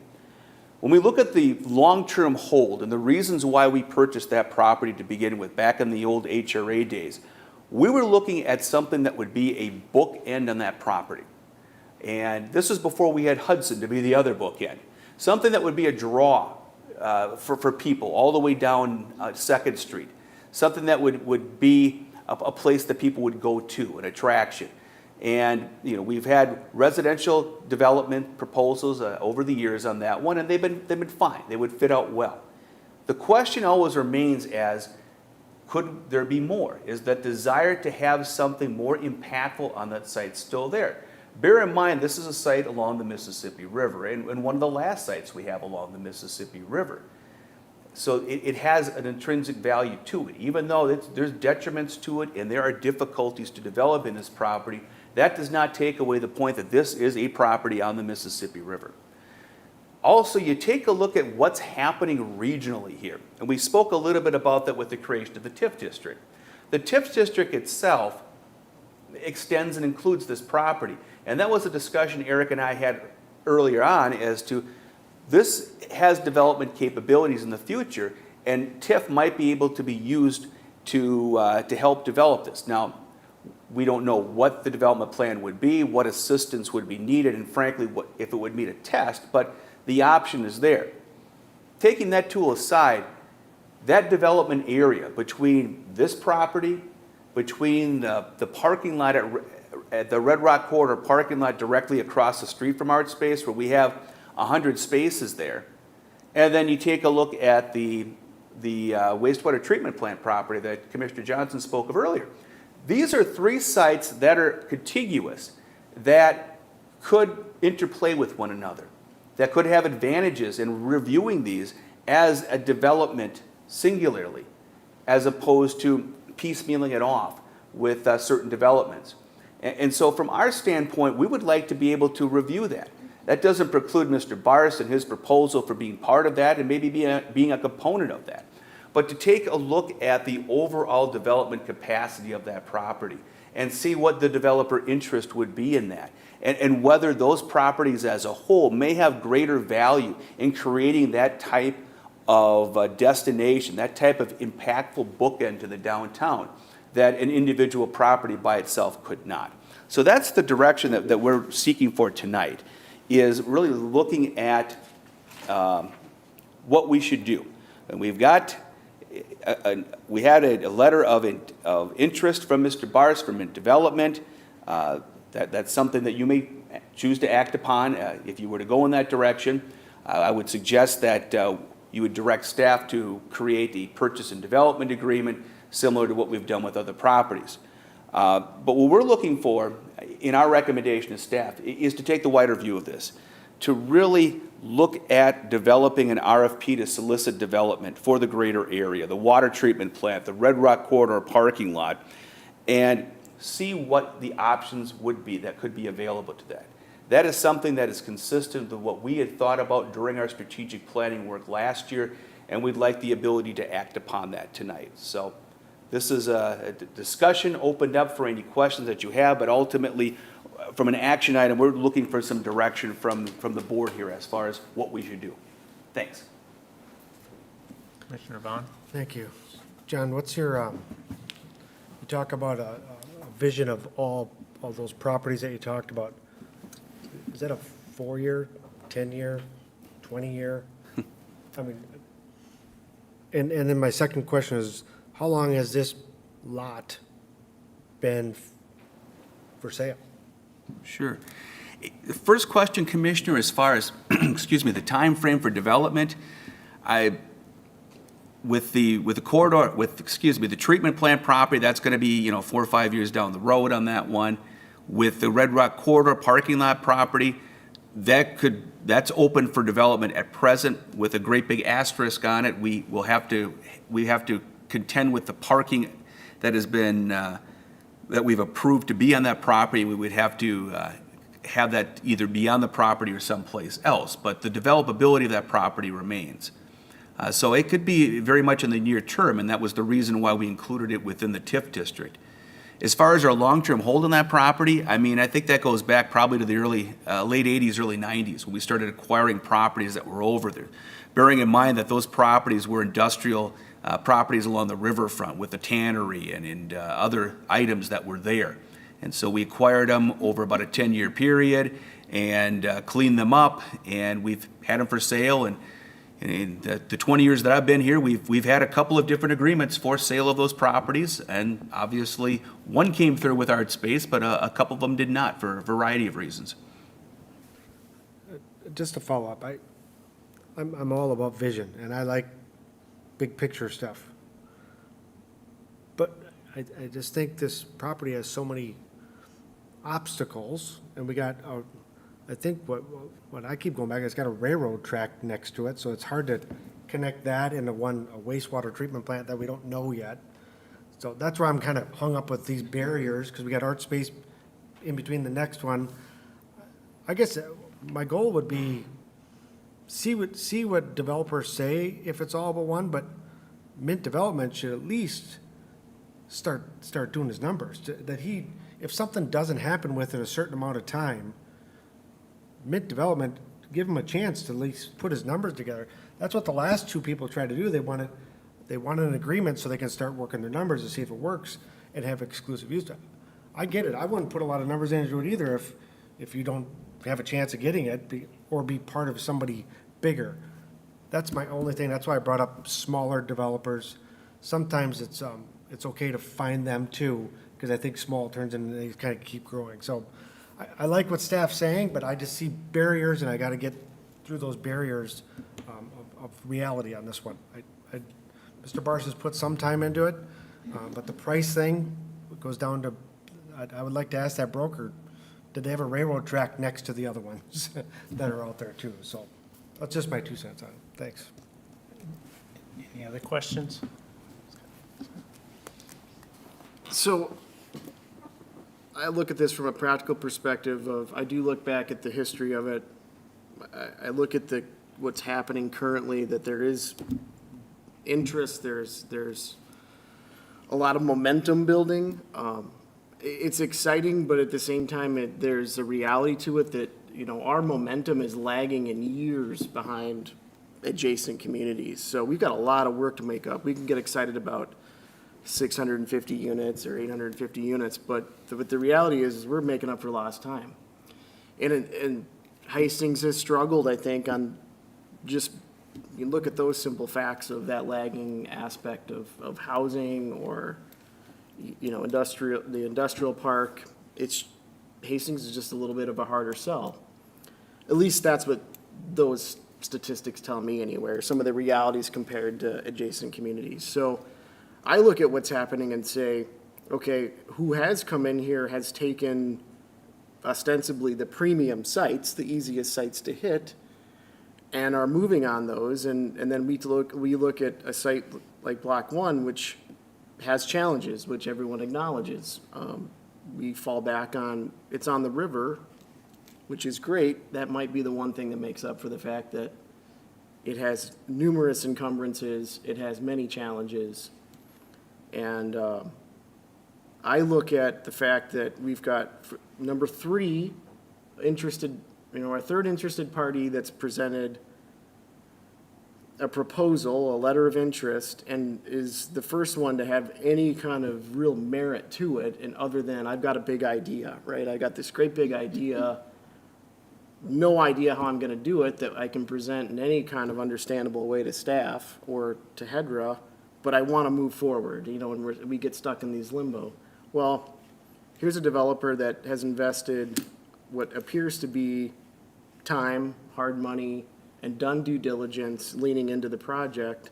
When we look at the long-term hold and the reasons why we purchased that property to begin with back in the old HRA days, we were looking at something that would be a bookend on that property. And this was before we had Hudson to be the other bookend. Something that would be a draw for people all the way down 2nd Street. Something that would be a place that people would go to, an attraction. And we've had residential development proposals over the years on that one, and they've been fine. They would fit out well. The question always remains as, could there be more? Is that desire to have something more impactful on that site still there? Bear in mind, this is a site along the Mississippi River, and one of the last sites we have along the Mississippi River. So it has an intrinsic value to it. Even though there's detriments to it and there are difficulties to develop in this property, that does not take away the point that this is a property on the Mississippi River. Also, you take a look at what's happening regionally here. And we spoke a little bit about that with the creation of the TIF district. The TIF district itself extends and includes this property. And that was a discussion Eric and I had earlier on as to this has development capabilities in the future, and TIF might be able to be used to help develop this. Now, we don't know what the development plan would be, what assistance would be needed, and frankly, if it would meet a test, but the option is there. Taking that tool aside, that development area between this property, between the parking lot at the Red Rock Corridor parking lot directly across the street from Art Space, where we have 100 spaces there, and then you take a look at the wastewater treatment plant property that Commissioner Johnson spoke of earlier. These are three sites that are contiguous that could interplay with one another, that could have advantages in reviewing these as a development singularly, as opposed to piecemealing it off with certain developments. And so from our standpoint, we would like to be able to review that. That doesn't preclude Mr. Barris and his proposal for being part of that and maybe being a component of that. But to take a look at the overall development capacity of that property and see what the developer interest would be in that, and whether those properties as a whole may have greater value in creating that type of destination, that type of impactful bookend to the downtown that an individual property by itself could not. So that's the direction that we're seeking for tonight, is really looking at what we should do. And we've got, we had a letter of interest from Mr. Barris from development. That's something that you may choose to act upon if you were to go in that direction. I would suggest that you would direct staff to create a purchase and development agreement similar to what we've done with other properties. But what we're looking for in our recommendation as staff is to take the wider view of this, to really look at developing an RFP to solicit development for the greater area, the water treatment plant, the Red Rock Corridor parking lot, and see what the options would be that could be available to that. That is something that is consistent with what we had thought about during our strategic planning work last year, and we'd like the ability to act upon that tonight. So this is a discussion opened up for any questions that you have, but ultimately, from an action item, we're looking for some direction from the board here as far as what we should do. Thanks. Commissioner Vaughn? Thank you. John, what's your, you talk about a vision of all those properties that you talked about. Is that a 4-year, 10-year, 20-year? I mean, and then my second question is, how long has this lot been for sale? Sure. The first question, Commissioner, as far as, excuse me, the time frame for development, with the corridor, the treatment plant property, that's going to be 4 or 5 years down the road on that one. With the Red Rock Corridor parking lot property, that's open for development at present with a great big asterisk on it. We have to contend with the parking that has been that we've approved to be on that property. We would have to have that either be on the property or someplace else, but the developability of that property remains. So it could be very much in the near term, and that was the reason why we included it within the TIF district. As far as our long-term hold on that property, I mean, I think that goes back probably to the late 80s, early 90s, when we started acquiring properties that were over there. Bearing in mind that those properties were industrial properties along the riverfront with the tannery and other items that were there. And so we acquired them over about a 10-year period and cleaned them up, and we've had them for sale. And in the 20 years that I've been here, we've had a couple of different agreements for sale of those properties, and obviously one came through with Art Space, but a couple of them did not for a variety of reasons. Just to follow up, I'm all about vision, and I like big picture stuff. But I just think this property has so many obstacles, and we got, I think what I keep going back, it's got a railroad track next to it, so it's hard to connect that into a wastewater treatment plant that we don't know yet. So that's where I'm kind of hung up with these barriers, because we got Art Space in between the next one. I guess my goal would be see what developers say if it's all but one, but Mint Development should at least start doing his numbers. That he, if something doesn't happen within a certain amount of time, Mint Development, give him a chance to at least put his numbers together. That's what the last two people tried to do. They wanted an agreement so they can start working their numbers to see if it works and have exclusive use. I get it. I wouldn't put a lot of numbers into it either if you don't have a chance of getting it or be part of somebody bigger. That's my only thing. That's why I brought up smaller developers. Sometimes it's okay to find them too, because I think small turns into they kind of keep growing. So I like what staff's saying, but I just see barriers, and I got to get through those barriers of reality on this one. Mr. Barnes has put some time into it, but the price thing goes down to, I would like to ask that broker, did they have a railroad track next to the other ones that are out there too? So that's just my 2 cents on it. Thanks. Any other questions? So I look at this from a practical perspective of, I do look back at the history of it. I look at what's happening currently, that there is interest, there's a lot of momentum building. It's exciting, but at the same time, there's a reality to it that, our momentum is lagging in years behind adjacent communities. So we've got a lot of work to make up. We can get excited about 650 units or 850 units, but the reality is we're making up for lost time. And Hastings has struggled, I think, on just, you look at those simple facts of that lagging aspect of housing or, the industrial park. Hastings is just a little bit of a harder sell. At least that's what those statistics tell me anywhere, some of the realities compared to adjacent communities. So I look at what's happening and say, okay, who has come in here has taken ostensibly the premium sites, the easiest sites to hit, and are moving on those, and then we look at a site like Block 1, which has challenges, which everyone acknowledges. We fall back on, it's on the river, which is great. That might be the one thing that makes up for the fact that it has numerous encumbrances, it has many challenges, and I look at the fact that we've got number 3 interested, our third interested party that's presented a proposal, a letter of interest, and is the first one to have any kind of real merit to it, and other than, I've got a big idea, right? I got this great big idea, no idea how I'm gonna do it, that I can present in any kind of understandable way to staff or to HEDRA, but I wanna move forward, and we get stuck in these limbo. Well, here's a developer that has invested what appears to be time, hard money, and done due diligence leaning into the project,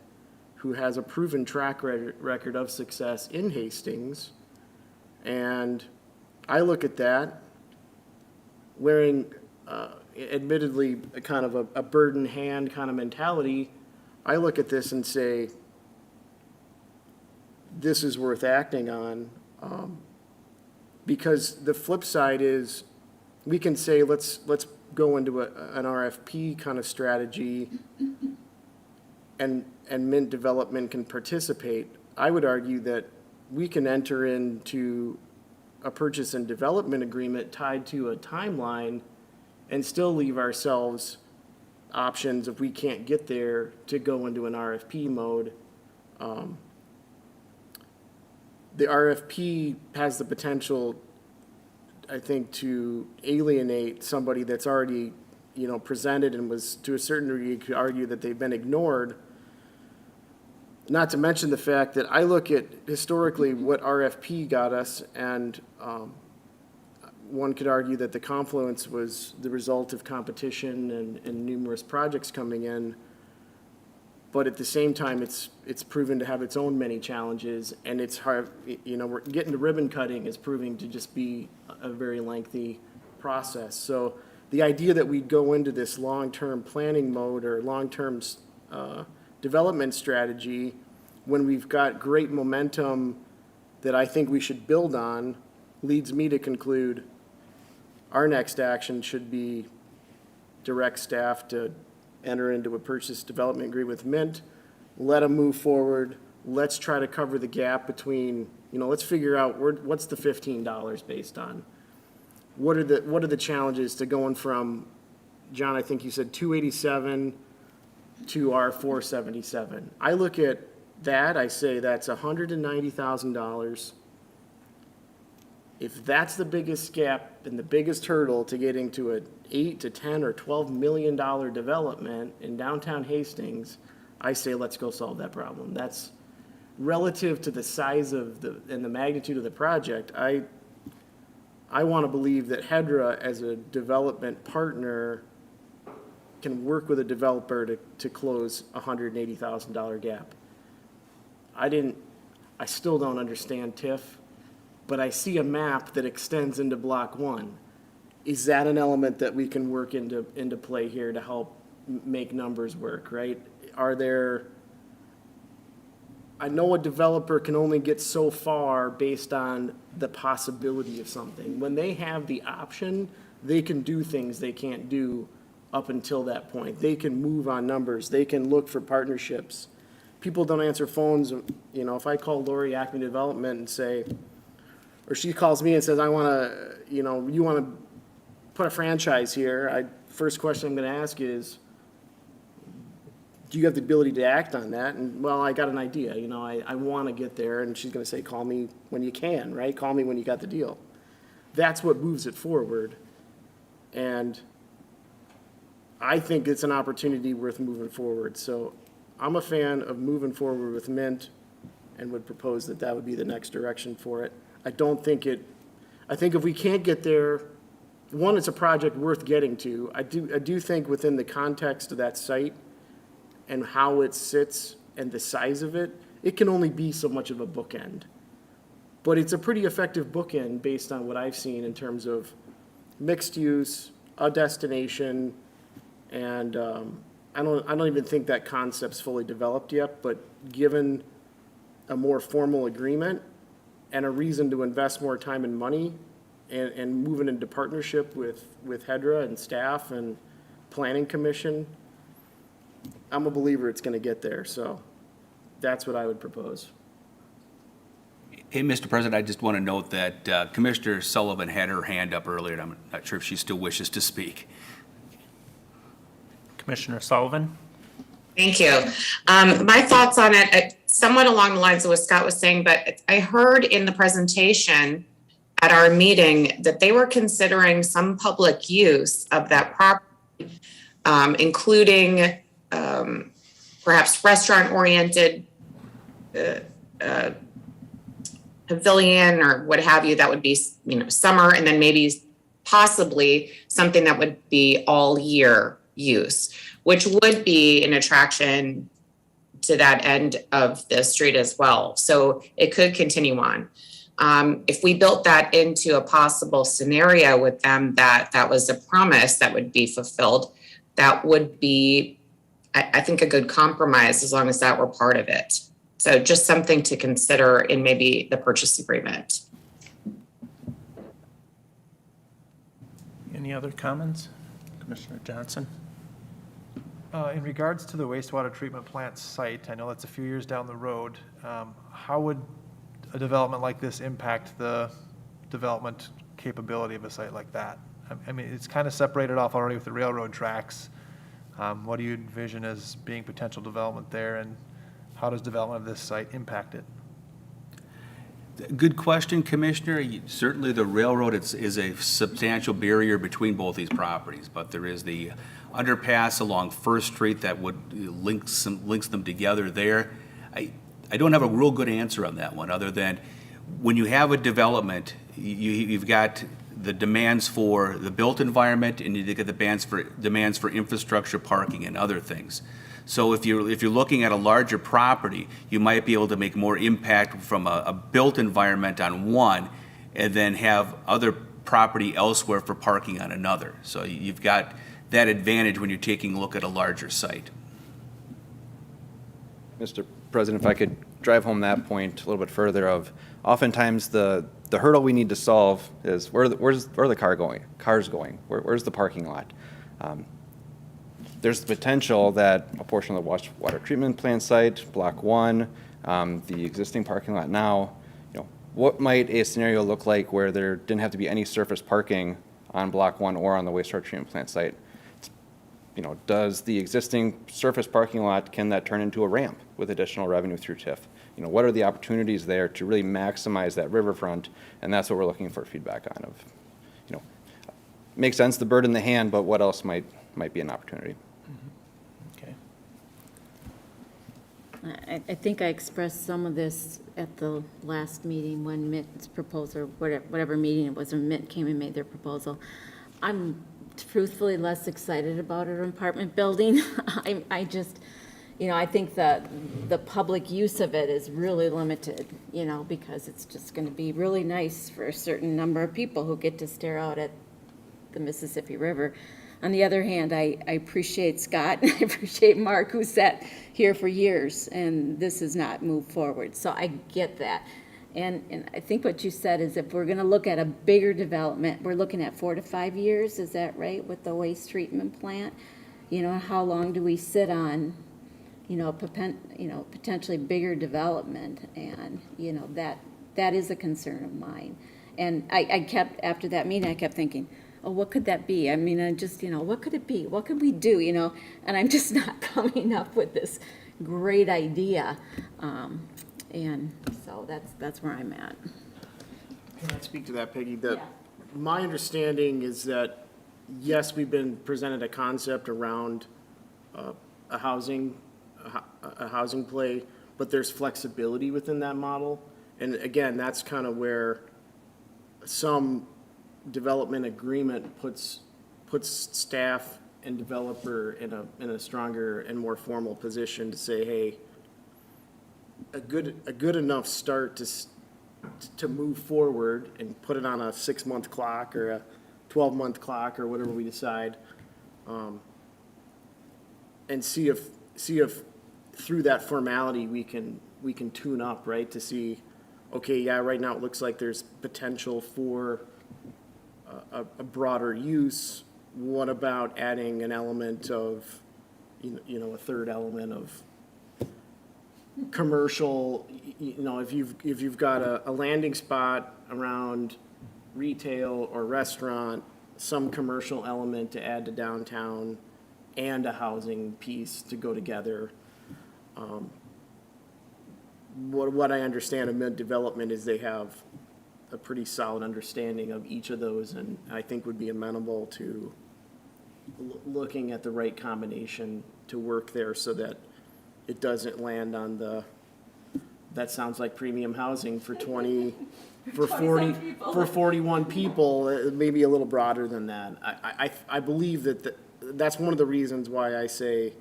who has a proven track record of success in Hastings. And I look at that, wearing admittedly a kind of a bird in hand kind of mentality. I look at this and say, this is worth acting on, because the flip side is, we can say, let's go into an RFP kind of strategy, and Mint Development can participate. I would argue that we can enter into a purchase and development agreement tied to a timeline and still leave ourselves options if we can't get there to go into an RFP mode. The RFP has the potential, I think, to alienate somebody that's already, presented and was, to a certain degree, you could argue that they've been ignored. Not to mention the fact that I look at historically what RFP got us, and one could argue that the confluence was the result of competition and numerous projects coming in. But at the same time, it's proven to have its own many challenges, and it's hard, we're getting to ribbon cutting is proving to just be a very lengthy process. So the idea that we'd go into this long-term planning mode or long-term development strategy when we've got great momentum that I think we should build on leads me to conclude our next action should be direct staff to enter into a purchase development agreement with Mint, let them move forward. Let's try to cover the gap between, let's figure out what's the $15 based on? What are the challenges to going from, John, I think you said 287 to our 477. I look at that, I say that's $190,000. If that's the biggest gap and the biggest hurdle to getting to an 8 to 10 or $12 million development in downtown Hastings, I say let's go solve that problem. That's relative to the size of and the magnitude of the project. I want to believe that HEDRA as a development partner can work with a developer to close a $180,000 gap. I still don't understand TIF, but I see a map that extends into Block 1. Is that an element that we can work into play here to help make numbers work, right? I know a developer can only get so far based on the possibility of something. When they have the option, they can do things they can't do up until that point. They can move on numbers. They can look for partnerships. People don't answer phones. If I call Lori Acme Development and say, or she calls me and says, I want to, you want to put a franchise here, first question I'm going to ask is, do you have the ability to act on that? And, well, I got an idea, I want to get there. And she's going to say, call me when you can, right? Call me when you got the deal. That's what moves it forward. And I think it's an opportunity worth moving forward. So I'm a fan of moving forward with Mint and would propose that would be the next direction for it. I think if we can't get there, one, it's a project worth getting to. I do think within the context of that site and how it sits and the size of it, it can only be so much of a bookend. But it's a pretty effective bookend based on what I've seen in terms of mixed use, a destination, and I don't even think that concept's fully developed yet, but given a more formal agreement and a reason to invest more time and money and moving into partnership with HEDRA and staff and planning commission, I'm a believer it's going to get there. So that's what I would propose. Hey, Mr. President, I just want to note that Commissioner Sullivan had her hand up earlier, and I'm not sure if she still wishes to speak. Commissioner Sullivan? Thank you. My thoughts on it, somewhat along the lines of what Scott was saying, but I heard in the presentation at our meeting that they were considering some public use of that property, including perhaps restaurant-oriented pavilion or what have you. That would be, summer, and then maybe possibly something that would be all year use, which would be an attraction to that end of the street as well. So it could continue on. If we built that into a possible scenario with them, that was a promise that would be fulfilled, that would be, I think, a good compromise as long as that were part of it. So just something to consider in maybe the purchase agreement. Any other comments? Commissioner Johnson? In regards to the wastewater treatment plant site, I know that's a few years down the road. How would a development like this impact the development capability of a site like that? I mean, it's kind of separated off already with the railroad tracks. What do you envision as being potential development there, and how does development of this site impact it? Good question, Commissioner. Certainly the railroad is a substantial barrier between both these properties, but there is the underpass along First Street that would links them together there. I don't have a real good answer on that one, other than when you have a development, you've got the demands for the built environment, and you get the demands for infrastructure, parking, and other things. So if you're looking at a larger property, you might be able to make more impact from a built environment on one, and then have other property elsewhere for parking on another. So you've got that advantage when you're taking a look at a larger site. Mr. President, if I could drive home that point a little bit further of, oftentimes the hurdle we need to solve is where's the cars going? Where's the parking lot? there's the potential that a portion of the water treatment plant site, Block 1, the existing parking lot now, what might a scenario look like where there didn't have to be any surface parking on Block 1 or on the wastewater treatment plant site? Does the existing surface parking lot, can that turn into a ramp with additional revenue through TIF? What are the opportunities there to really maximize that riverfront? And that's what we're looking for feedback on of, makes sense, the bird in the hand, but what else might be an opportunity? Okay. I think I expressed some of this at the last meeting when Mitt's proposal, whatever meeting it was, when Mitt came and made their proposal. I'm truthfully less excited about an apartment building. I just, I think that the public use of it is really limited, because it's just going to be really nice for a certain number of people who get to stare out at the Mississippi River. On the other hand, I appreciate Scott and I appreciate Mark, who sat here for years, and this has not moved forward. So I get that. And I think what you said is if we're going to look at a bigger development, we're looking at 4 to 5 years, is that right, with the waste treatment plant? How long do we sit on, potentially bigger development? And, that is a concern of mine. And I kept, after that meeting, I kept thinking, oh, what could that be? I mean, I just, what could it be? What could we do, And I'm just not coming up with this great idea. And so that's where I'm at. Can I speak to that, Peggy? Yeah. My understanding is that, yes, we've been presented a concept around a housing play, but there's flexibility within that model. And again, that's kind of where some development agreement puts staff and developer in a stronger and more formal position to say, hey, a good enough start to move forward and put it on a 6-month clock or a 12-month clock or whatever we decide, and see if through that formality we can tune up, right, to see, okay, yeah, right now it looks like there's potential for a broader use. What about adding an element of, a third element of commercial, if you've got a landing spot around retail or restaurant, some commercial element to add to downtown and a housing piece to go together. What I understand of mid-development is they have a pretty solid understanding of each of those, and I think would be amenable to looking at the right combination to work there so that it doesn't land on that sounds like premium housing for 40, for 41 people, maybe a little broader than that. I believe that's one of the reasons why I say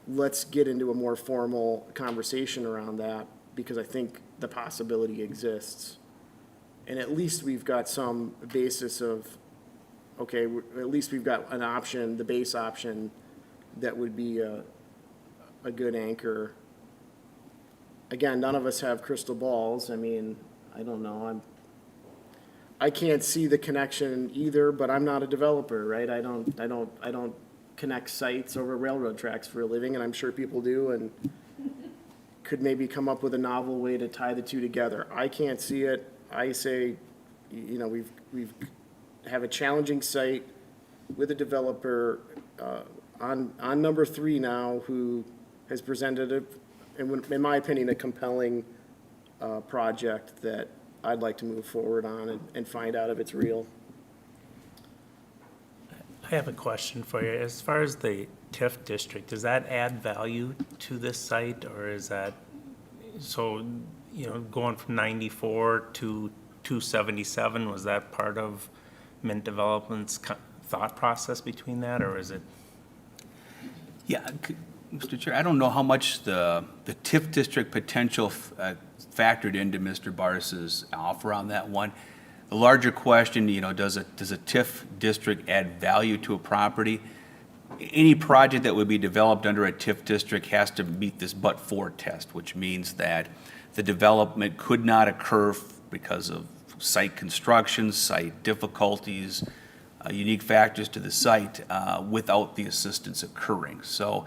let's get into a more formal conversation around that, because I think the possibility exists. And at least we've got some basis of, okay, at least we've got an option, the base option, that would be a good anchor. Again, none of us have crystal balls. I mean, I don't know. I can't see the connection either, but I'm not a developer, right? I don't connect sites over railroad tracks for a living, and I'm sure people do, and could maybe come up with a novel way to tie the two together. I can't see it. I say, we've have a challenging site with a developer on number 3 now who has presented in my opinion, a compelling project that I'd like to move forward on and find out if it's real. I have a question for you. As far as the TIF district, does that add value to this site, or is that, so, going from 94 to 277, was that part of Mint Development's thought process between that, or is it? Yeah, Mr. Chair, I don't know how much the TIF district potential factored into Mr. Barris's offer on that one. The larger question, does a TIF district add value to a property? Any project that would be developed under a TIF district has to meet this but-for test, which means that the development could not occur because of site construction, site difficulties, unique factors to the site without the assistance occurring. So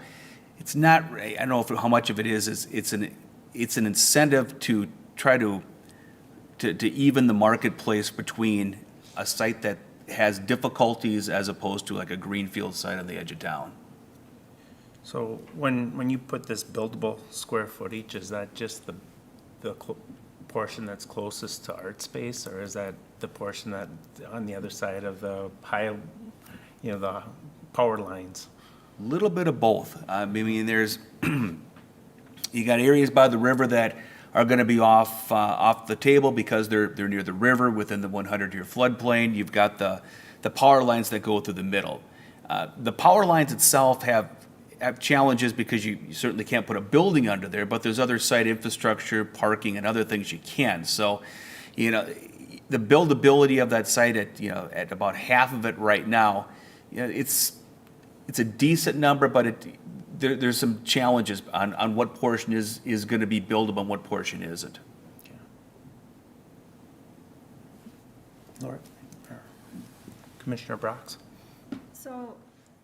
it's not, I don't know how much of it is it's an incentive to try to even the marketplace between a site that has difficulties as opposed to like a greenfield site on the edge of town. So when you put this buildable square footage, is that just the portion that's closest to art space, or is that the portion that on the other side of the the power lines? Little bit of both. I mean, there's, you got areas by the river that are gonna be off the table because they're near the river within the 100-year floodplain. You've got the power lines that go through the middle. The power lines itself have challenges because you certainly can't put a building under there, but there's other site infrastructure, parking, and other things you can. So, the buildability of that site at about half of it right now, it's a decent number, but there's some challenges on what portion is going to be buildable and what portion isn't. Laura? Commissioner Brox? So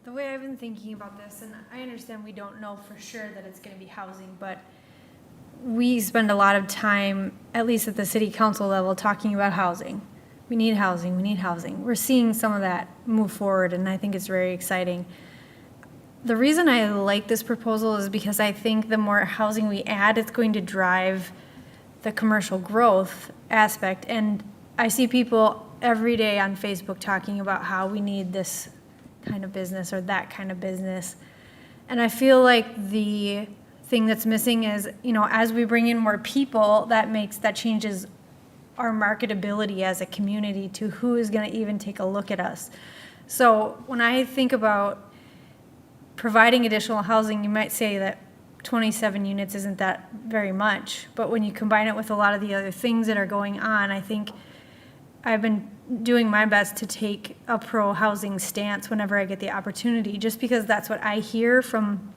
the way I've been thinking about this, and I understand we don't know for sure that it's gonna be housing, but we spend a lot of time, at least at the city council level, talking about housing. We need housing, we need housing. We're seeing some of that move forward, and I think it's very exciting. The reason I like this proposal is because I think the more housing we add, it's going to drive the commercial growth aspect. And I see people every day on Facebook talking about how we need this kind of business or that kind of business. And I feel like the thing that's missing is, as we bring in more people, that changes our marketability as a community to who is going to even take a look at us. So when I think about providing additional housing, you might say that 27 units isn't that very much, but when you combine it with a lot of the other things that are going on, I think I've been doing my best to take a pro-housing stance whenever I get the opportunity, just because that's what I hear from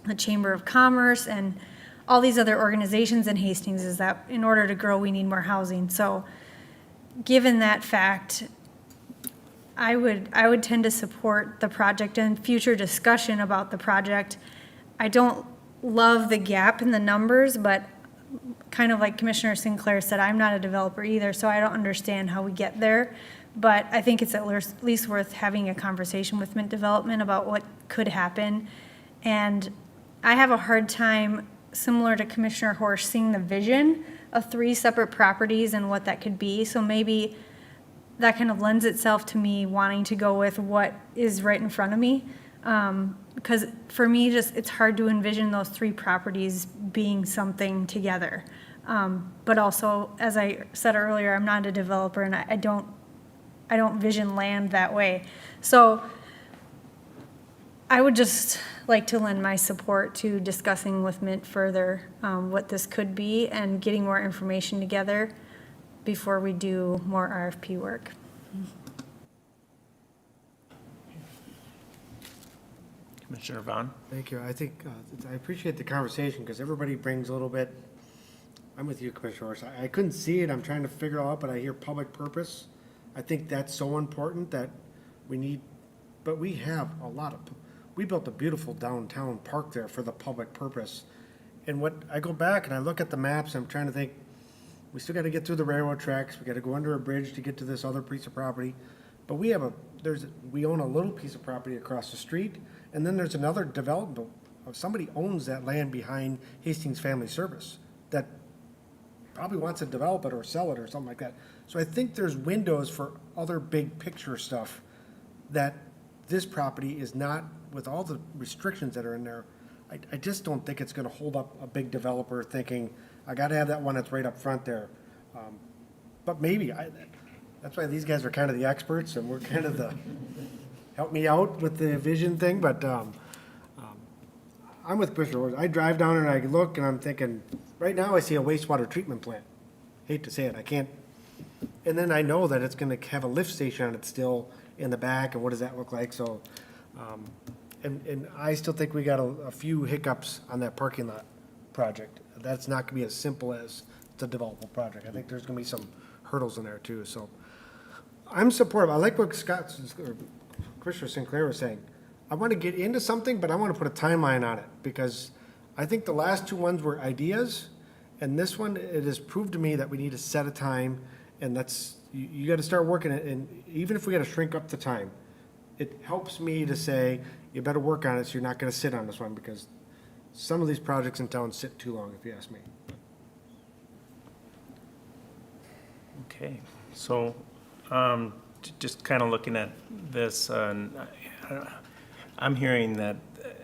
the Chamber of Commerce and all these other organizations in Hastings, is that in order to grow, we need more housing. So given that fact, I would tend to support the project and future discussion about the project. I don't love the gap in the numbers, but kind of like Commissioner Sinclair said, I'm not a developer either, so I don't understand how we get there. But I think it's at least worth having a conversation with Mint Development about what could happen. And I have a hard time, similar to Commissioner Horsch, seeing the vision of 3 separate properties and what that could be. So maybe that kind of lends itself to me wanting to go with what is right in front of me. Because for me, it's hard to envision those 3 properties being something together. But also, as I said earlier, I'm not a developer, and I don't vision land that way. So I would just like to lend my support to discussing with Mint further what this could be and getting more information together before we do more RFP work. Commissioner Vaughn? Thank you. I think, I appreciate the conversation because everybody brings a little bit, I'm with you, Commissioner Horst. I couldn't see it, I'm trying to figure it out, but I hear public purpose. I think that's so important that we need, but we have a lot of, we built a beautiful downtown park there for the public purpose. And what, I go back and I look at the maps, I'm trying to think, we still gotta get through the railroad tracks, we gotta go under a bridge to get to this other piece of property. But we have we own a little piece of property across the street, and then there's another development, somebody owns that land behind Hastings Family Service that probably wants to develop it or sell it or something like that. So I think there's windows for other big picture stuff that this property is not, with all the restrictions that are in there, I just don't think it's gonna hold up a big developer thinking, I gotta have that one that's right up front there. But maybe, that's why these guys are kind of the experts and we're kind of the, help me out with the vision thing, but I'm with Commissioner Horst. I drive down and I look and I'm thinking, right now I see a wastewater treatment plant. Hate to say it, I can't. And then I know that it's gonna have a lift station on it still in the back, and what does that look like? So, and I still think we got a few hiccups on that parking lot project. That's not gonna be as simple as it's a developable project. I think there's gonna be some hurdles in there too, so. I'm supportive. I like what Scott, or Commissioner Sinclair was saying. I want to get into something, but I want to put a timeline on it, because I think the last two ones were ideas, and this one, it has proved to me that we need to set a time, and that's, you got to start working it, and even if we got to shrink up the time, it helps me to say, you better work on it, so you're not going to sit on this one, because some of these projects in town sit too long, if you ask me. Okay, so, just kind of looking at this, I'm hearing that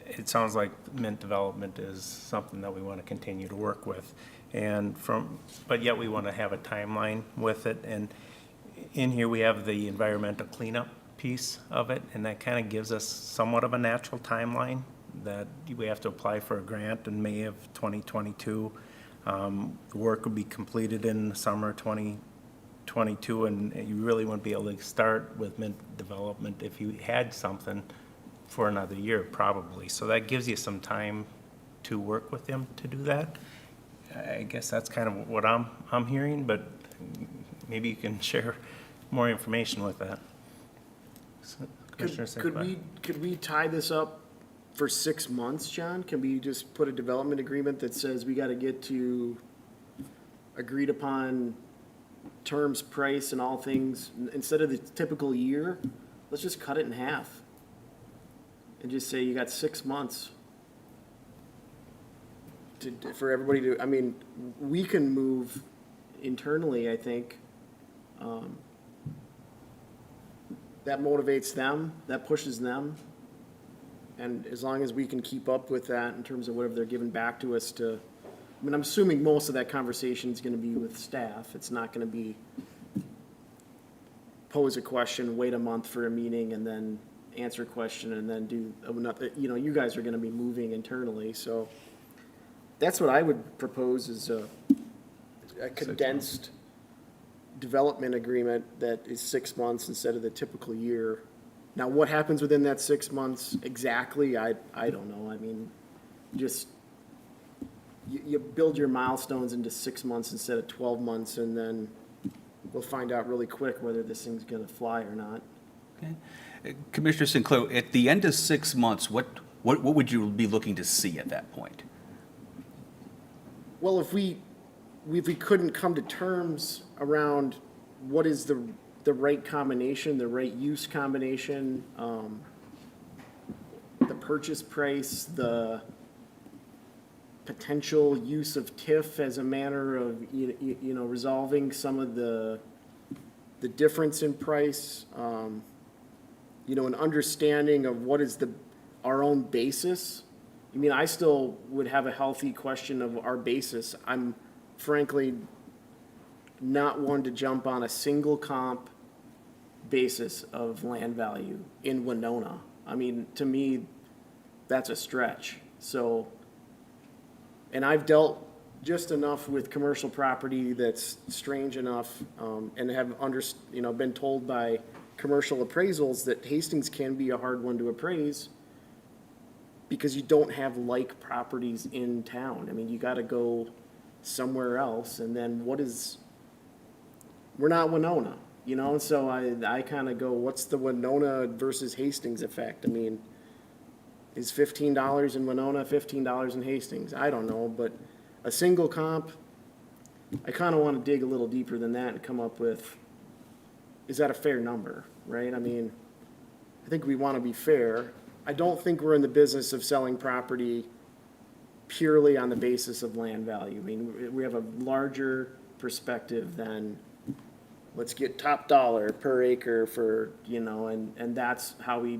it sounds like mint development is something that we want to continue to work with. But yet we want to have a timeline with it. And in here, we have the environmental cleanup piece of it, and that kind of gives us somewhat of a natural timeline that we have to apply for a grant in May of 2022. The work will be completed in the summer 2022, and you really wouldn't be able to start with mint development if you had something for another year, probably. So that gives you some time to work with them to do that. I guess that's kind of what I'm hearing, but maybe you can share more information with that. So, Commissioner Sinclair. Could we tie this up for 6 months, John? Can we just put a development agreement that says we got to get to agreed upon terms, price, and all things, instead of the typical year? Let's just cut it in half and just say you got 6 months for everybody to, I mean, we can move internally, I think. That motivates them, that pushes them. And as long as we can keep up with that in terms of whatever they're giving back to us to, I mean, I'm assuming most of that conversation is gonna be with staff. It's not gonna be pose a question, wait a month for a meeting, and then answer a question, and then do, you know, you guys are gonna be moving internally, so that's what I would propose, is a condensed development agreement that is 6 months instead of the typical year. Now, what happens within that 6 months exactly, I don't know. I mean, just, you build your milestones into 6 months instead of 12 months, and then we'll find out really quick whether this thing's gonna fly or not. Okay. Commissioner Sinclair, at the end of 6 months, what would you be looking to see at that point? Well, if we couldn't come to terms around what is the right combination, the right use combination, the purchase price, the potential use of TIF as a manner of, you know, resolving some of the difference in price, you know, an understanding of what is our own basis. I mean, I still would have a healthy question of our basis. I'm frankly not one to jump on a single comp basis of land value in Winona. I mean, to me, that's a stretch. So, and I've dealt just enough with commercial property that's strange enough, and have been told by commercial appraisals that Hastings can be a hard one to appraise because you don't have like properties in town. I mean, you gotta go somewhere else, and then we're not Winona, you know? So I kind of go, what's the Winona versus Hastings effect? I mean, is $15 in Winona $15 in Hastings? I don't know, but a single comp, I kind of want to dig a little deeper than that and come up with, is that a fair number, right? I mean, I think we want to be fair. I don't think we're in the business of selling property purely on the basis of land value. I mean, we have a larger perspective than let's get top dollar per acre for, you know, and that's how we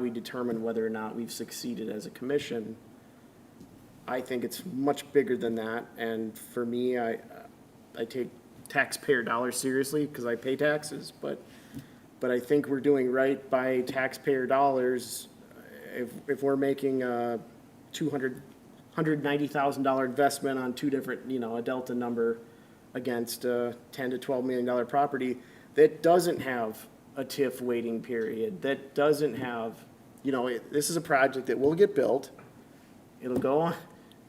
determine whether or not we've succeeded as a commission. I think it's much bigger than that, and for me, I take taxpayer dollars seriously because I pay taxes, but I think we're doing right by taxpayer dollars if we're making a $190,000 investment on two different, you know, a delta number against a $10 to $12 million property that doesn't have a TIF waiting period, that doesn't have, you know, this is a project that will get built. It'll go on.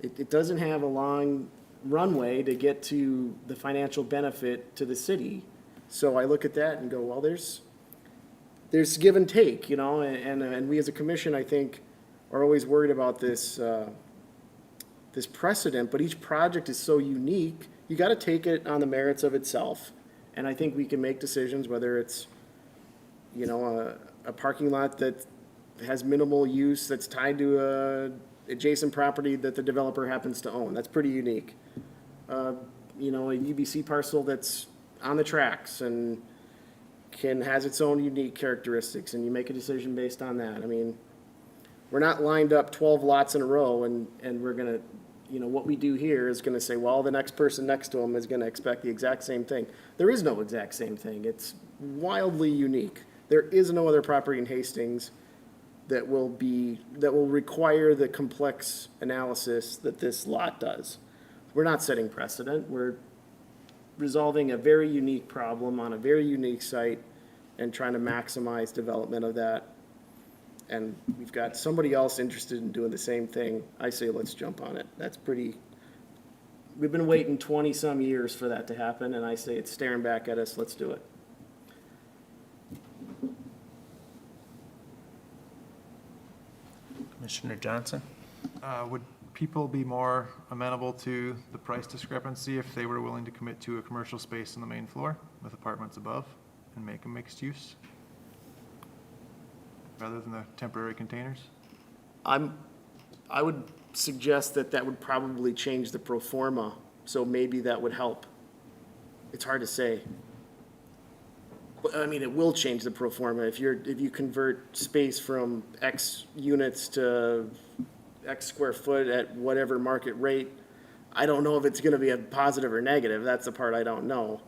It doesn't have a long runway to get to the financial benefit to the city. So I look at that and go, well, there's give and take, you know, and we as a commission, I think, are always worried about this, this precedent, but each project is so unique, you gotta take it on the merits of itself. And I think we can make decisions, whether it's, you know, a parking lot that has minimal use that's tied to a adjacent property that the developer happens to own. That's pretty unique. You know, a UBC parcel that's on the tracks and has its own unique characteristics, and you make a decision based on that. I mean, we're not lined up 12 lots in a row and we're gonna, you know, what we do here is gonna say, well, the next person next to them is gonna expect the exact same thing. There is no exact same thing. It's wildly unique. There is no other property in Hastings that will require the complex analysis that this lot does. We're not setting precedent. We're resolving a very unique problem on a very unique site and trying to maximize development of that. And we've got somebody else interested in doing the same thing. I say, let's jump on it. That's pretty, we've been waiting 20-some years for that to happen, and I say it's staring back at us. Let's do it. Commissioner Johnson? Would people be more amenable to the price discrepancy if they were willing to commit to a commercial space on the main floor with apartments above and make a mixed use? Rather than the temporary containers? I would suggest that would probably change the pro forma, so maybe that would help. It's hard to say. But, I mean, it will change the pro forma. If you convert space from X units to X square foot at whatever market rate, I don't know if it's gonna be a positive or negative. That's the part I don't know.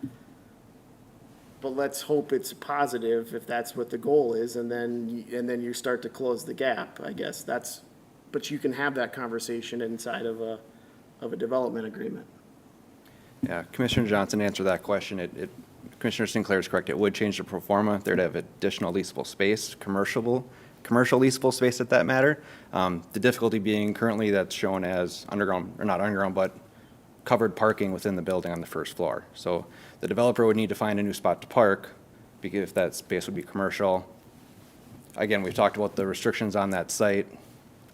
But let's hope it's positive if that's what the goal is, and then you start to close the gap, I guess. But you can have that conversation inside of a development agreement. Yeah, Commissioner Johnson answered that question. Commissioner Sinclair is correct. It would change the pro forma. There'd have additional leasable space, commercial leasable space at that matter. The difficulty being currently that's shown as underground, or not underground, but covered parking within the building on the first floor. So the developer would need to find a new spot to park because if that space would be commercial. Again, we've talked about the restrictions on that site.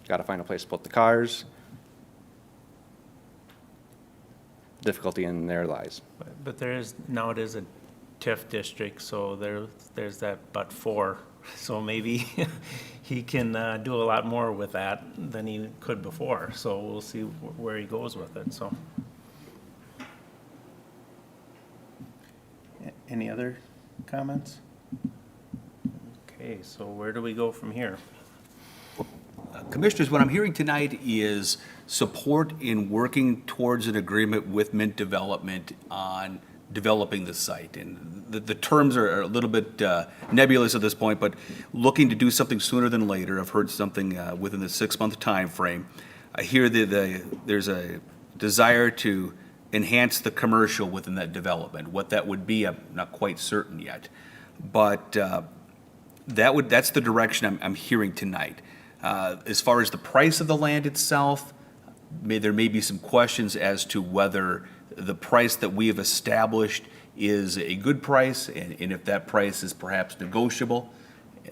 Got to find a place to put the cars. Difficulty in there lies. But now it is a TIF district, so there's that but for. So maybe he can do a lot more with that than he could before. So we'll see where he goes with it, so. Any other comments? Okay, so where do we go from here? Commissioners, what I'm hearing tonight is support in working towards an agreement with Mint Development on developing the site. And the terms are a little bit nebulous at this point, but looking to do something sooner than later. I've heard something within the 6-month time frame. I hear there's a desire to enhance the commercial within that development. What that would be, I'm not quite certain yet. But that's the direction I'm hearing tonight. As far as the price of the land itself, there may be some questions as to whether the price that we have established is a good price, and if that price is perhaps negotiable.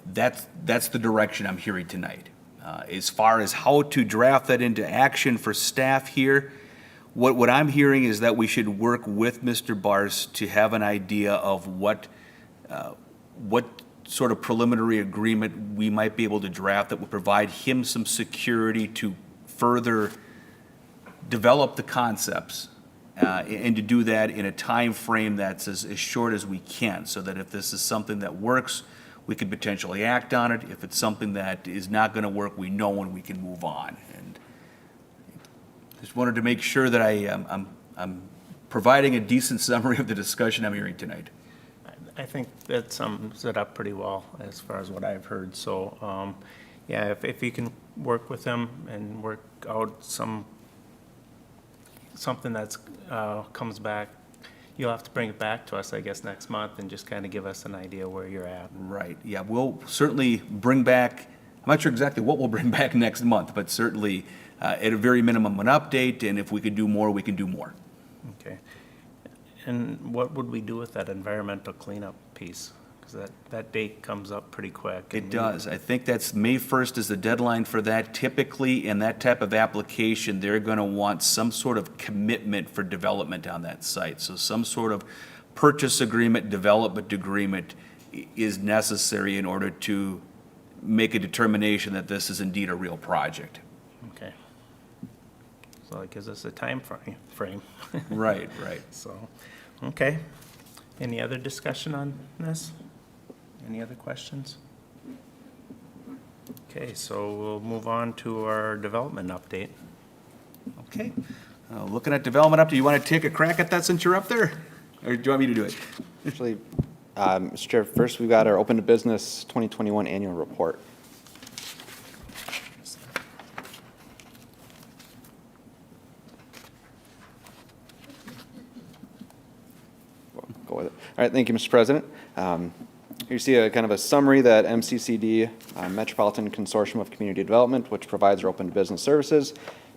That's the direction I'm hearing tonight. As far as how to draft that into action for staff here, what I'm hearing is that we should work with Mr. Bars to have an idea of what sort of preliminary agreement we might be able to draft that would provide him some security to further develop the concepts, and to do that in a time frame that's as short as we can, so that if this is something that works, we could potentially act on it. If it's something that is not going to work, we know when we can move on. And just wanted to make sure that I'm providing a decent summary of the discussion I'm hearing tonight. I think that sums it up pretty well as far as what I've heard. So, yeah, if you can work with him and work out something that's comes back, you'll have to bring it back to us, I guess, next month and just kind of give us an idea where you're at. Right, yeah, we'll certainly bring back, I'm not sure exactly what we'll bring back next month, but certainly at a very minimum an update, and if we could do more, we can do more. Okay. And what would we do with that environmental cleanup piece? Because that date comes up pretty quick. It does. I think that's May 1st is the deadline for that. Typically, in that type of application, they're going to want some sort of commitment for development on that site. So some sort of purchase agreement, development agreement is necessary in order to make a determination that this is indeed a real project. Okay. So it gives us a time frame. Right, right. So, okay. Any other discussion on this? Any other questions? Okay, so we'll move on to our development update. Okay. Looking at development up, do you want to take a crack at that since you're up there? Or do you want me to do it? Actually, Mr. Chair, first we've got our Open to Business 2021 Annual Report. Go with it. All right, thank you, Mr. President. You see a kind of a summary that MCCD, Metropolitan Consortium of Community Development, which provides our open to business services,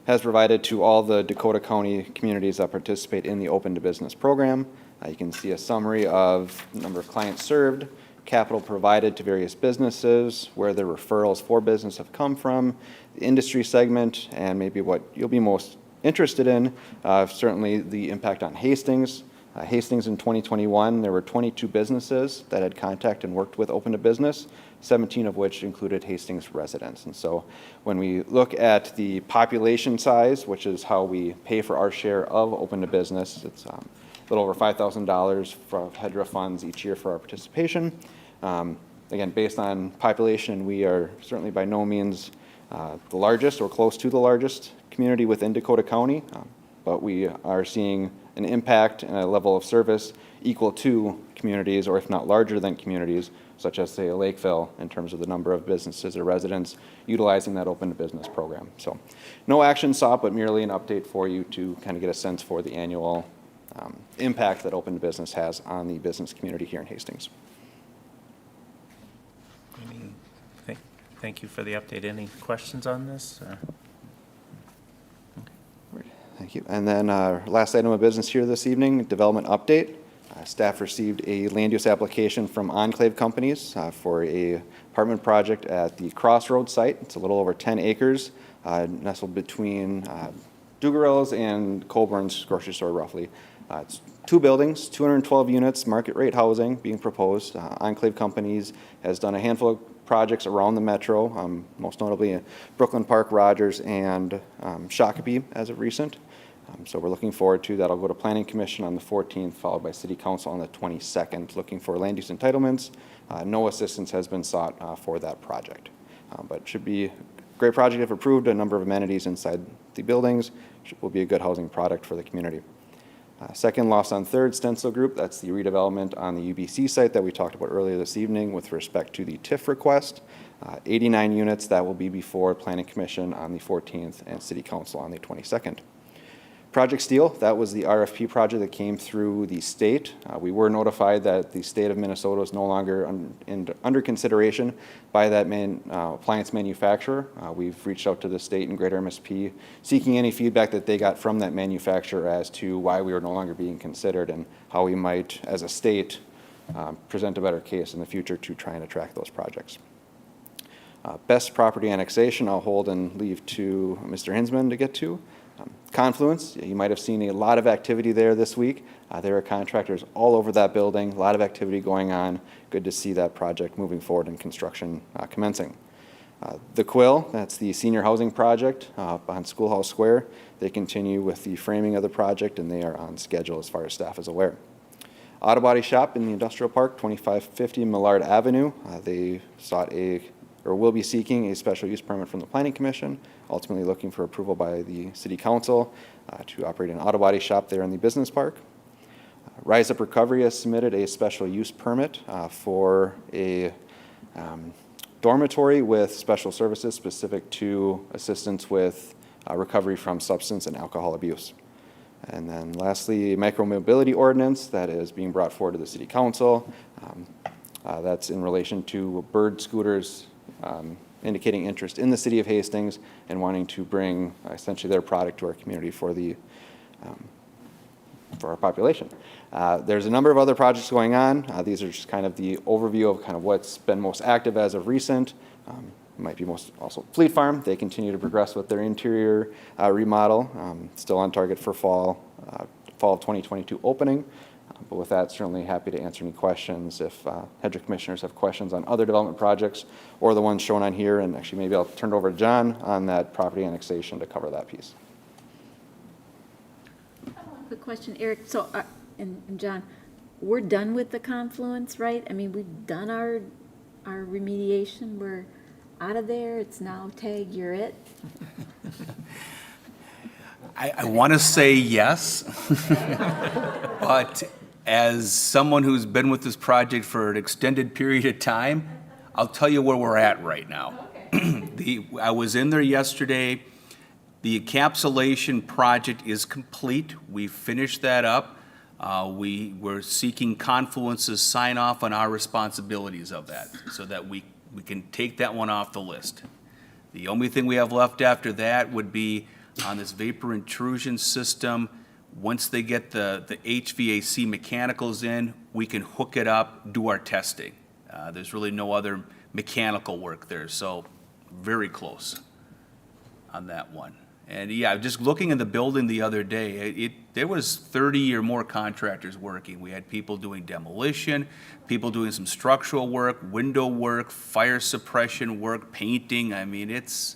has provided to all the Dakota County communities that participate in the Open to Business program. You can see a summary of the number of clients served, capital provided to various businesses, where the referrals for business have come from, the industry segment, and maybe what you'll be most interested in, certainly the impact on Hastings. Hastings in 2021, there were 22 businesses that had contacted and worked with Open to Business, 17 of which included Hastings residents. And so when we look at the population size, which is how we pay for our share of Open to Business, it's a little over $5,000 from HEDRA funds each year for our participation. Again, based on population, we are certainly by no means the largest or close to the largest community within Dakota County, but we are seeing an impact and a level of service equal to communities, or if not larger than communities, such as, say, Lakeville, in terms of the number of businesses or residents utilizing that Open to Business program. So no action sought, but merely an update for you to kind of get a sense for the annual impact that Open to Business has on the business community here in Hastings. Thank you for the update. Any questions on this? Thank you. And then last item of business here this evening, development update. Staff received a land use application from Enclave Companies for a apartment project at the Crossroads site. It's a little over 10 acres, nestled between Dugarillas and Colburn's grocery store, roughly. It's 2 buildings, 212 units, market rate housing being proposed. Enclave Companies has done a handful of projects around the metro, most notably Brooklyn Park, Rogers, and Shakopee as of recent. So we're looking forward to that. I'll go to Planning Commission on the 14th, followed by City Council on the 22nd, looking for land use entitlements. No assistance has been sought for that project. But it should be a great project if approved, a number of amenities inside the buildings. Will be a good housing product for the community. Second, Lost on Third Stencil Group, that's the redevelopment on the UBC site that we talked about earlier this evening with respect to the TIF request. 89 units that will be before Planning Commission on the 14th and City Council on the 22nd. Project Steel, that was the RFP project that came through the state. We were notified that the state of Minnesota is no longer under consideration by that appliance manufacturer. We've reached out to the state and greater MSP seeking any feedback that they got from that manufacturer as to why we were no longer being considered and how we might, as a state, present a better case in the future to try and attract those projects. Best property annexation, I'll hold and leave to Mr. Hinsman to get to. Confluence, you might have seen a lot of activity there this week. There are contractors all over that building, a lot of activity going on. Good to see that project moving forward and construction commencing. The Quill, that's the senior housing project on Schoolhouse Square. They continue with the framing of the project and they are on schedule as far as staff is aware. Auto Body Shop in the Industrial Park, 2550 Millard Avenue. They sought will be seeking a special use permit from the Planning Commission, ultimately looking for approval by the City Council to operate an auto body shop there in the business park. Rise Up Recovery has submitted a special use permit for a dormitory with special services specific to assistance with recovery from substance and alcohol abuse. And then lastly, a micro-mobility ordinance that is being brought forward to the City Council. That's in relation to bird scooters indicating interest in the city of Hastings and wanting to bring essentially their product to our community for the for our population. There's a number of other projects going on. These are just kind of the overview of kind of what's been most active as of recent. Might be most also Fleet Farm. They continue to progress with their interior remodel. Still on target for fall of 2022 opening. But with that, certainly happy to answer any questions if HEDRA commissioners have questions on other development projects or the ones shown on here. And actually, maybe I'll turn it over to John on that property annexation to cover that piece. Quick question, Eric, so, and John, we're done with the confluence, right? I mean, we've done our remediation, we're out of there, it's now tag, you're it? I want to say yes, but as someone who's been with this project for an extended period of time, I'll tell you where we're at right now. I was in there yesterday. The encapsulation project is complete. We finished that up. We were seeking Confluence's sign off on our responsibilities of that so that we can take that one off the list. The only thing we have left after that would be on this vapor intrusion system. Once they get the HVAC mechanicals in, we can hook it up, do our testing. There's really no other mechanical work there, so very close on that one. And yeah, just looking in the building the other day, there was 30 or more contractors working. We had people doing demolition, people doing some structural work, window work, fire suppression work, painting. I mean, it's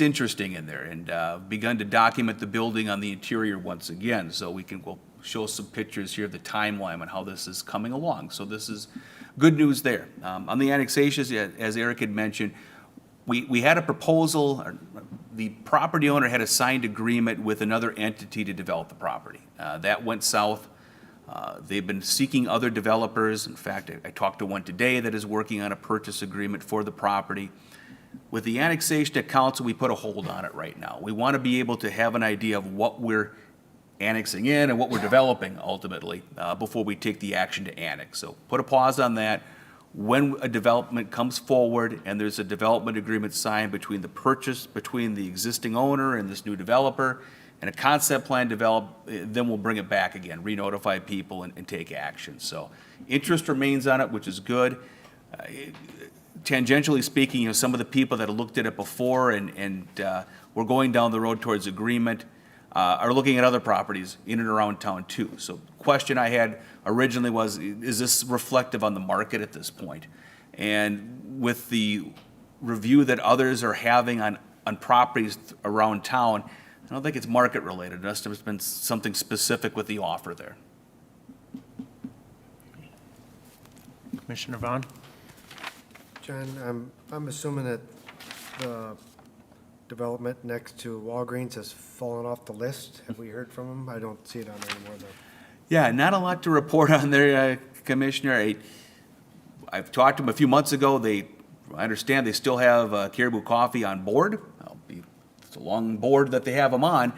interesting in there, and begun to document the building on the interior once again. So we'll show some pictures here of the timeline on how this is coming along. So this is good news there. On the annexations, as Eric had mentioned, we had a proposal. The property owner had a signed agreement with another entity to develop the property. That went south. They've been seeking other developers. In fact, I talked to one today that is working on a purchase agreement for the property. With the annexation to council, we put a hold on it right now. We want to be able to have an idea of what we're annexing in and what we're developing ultimately before we take the action to annex. So put a pause on that. When a development comes forward and there's a development agreement signed between the existing owner and this new developer, and a concept plan developed, then we'll bring it back again, re-notify people and take action. So interest remains on it, which is good. Tangentially speaking, some of the people that have looked at it before and we're going down the road towards agreement are looking at other properties in and around town too. So the question I had originally was, is this reflective on the market at this point? And with the review that others are having on properties around town, I don't think it's market related. It must have been something specific with the offer there. Commissioner Vaughn? John, I'm assuming that the development next to Walgreens has fallen off the list. Have we heard from them? I don't see it on there anymore, though. Yeah, not a lot to report on there, Commissioner. I've talked to them a few months ago. I understand they still have Caribou Coffee on board. It's a long board that they have them on,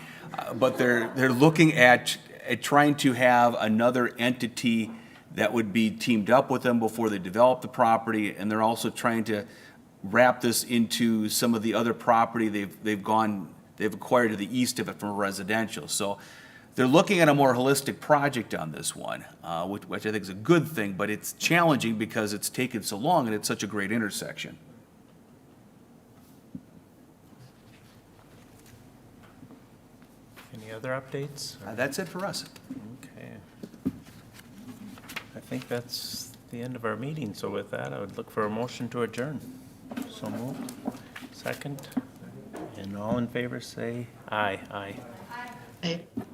but they're looking at trying to have another entity that would be teamed up with them before they develop the property, and they're also trying to wrap this into some of the other property they've acquired to the east of it from residential. So they're looking at a more holistic project on this one, which I think is a good thing, but it's challenging because it's taken so long and it's such a great intersection. Any other updates? That's it for us. Okay. I think that's the end of our meeting, so with that, I would look for a motion to adjourn. So moved. Second. And all in favor say aye. Aye. Aye.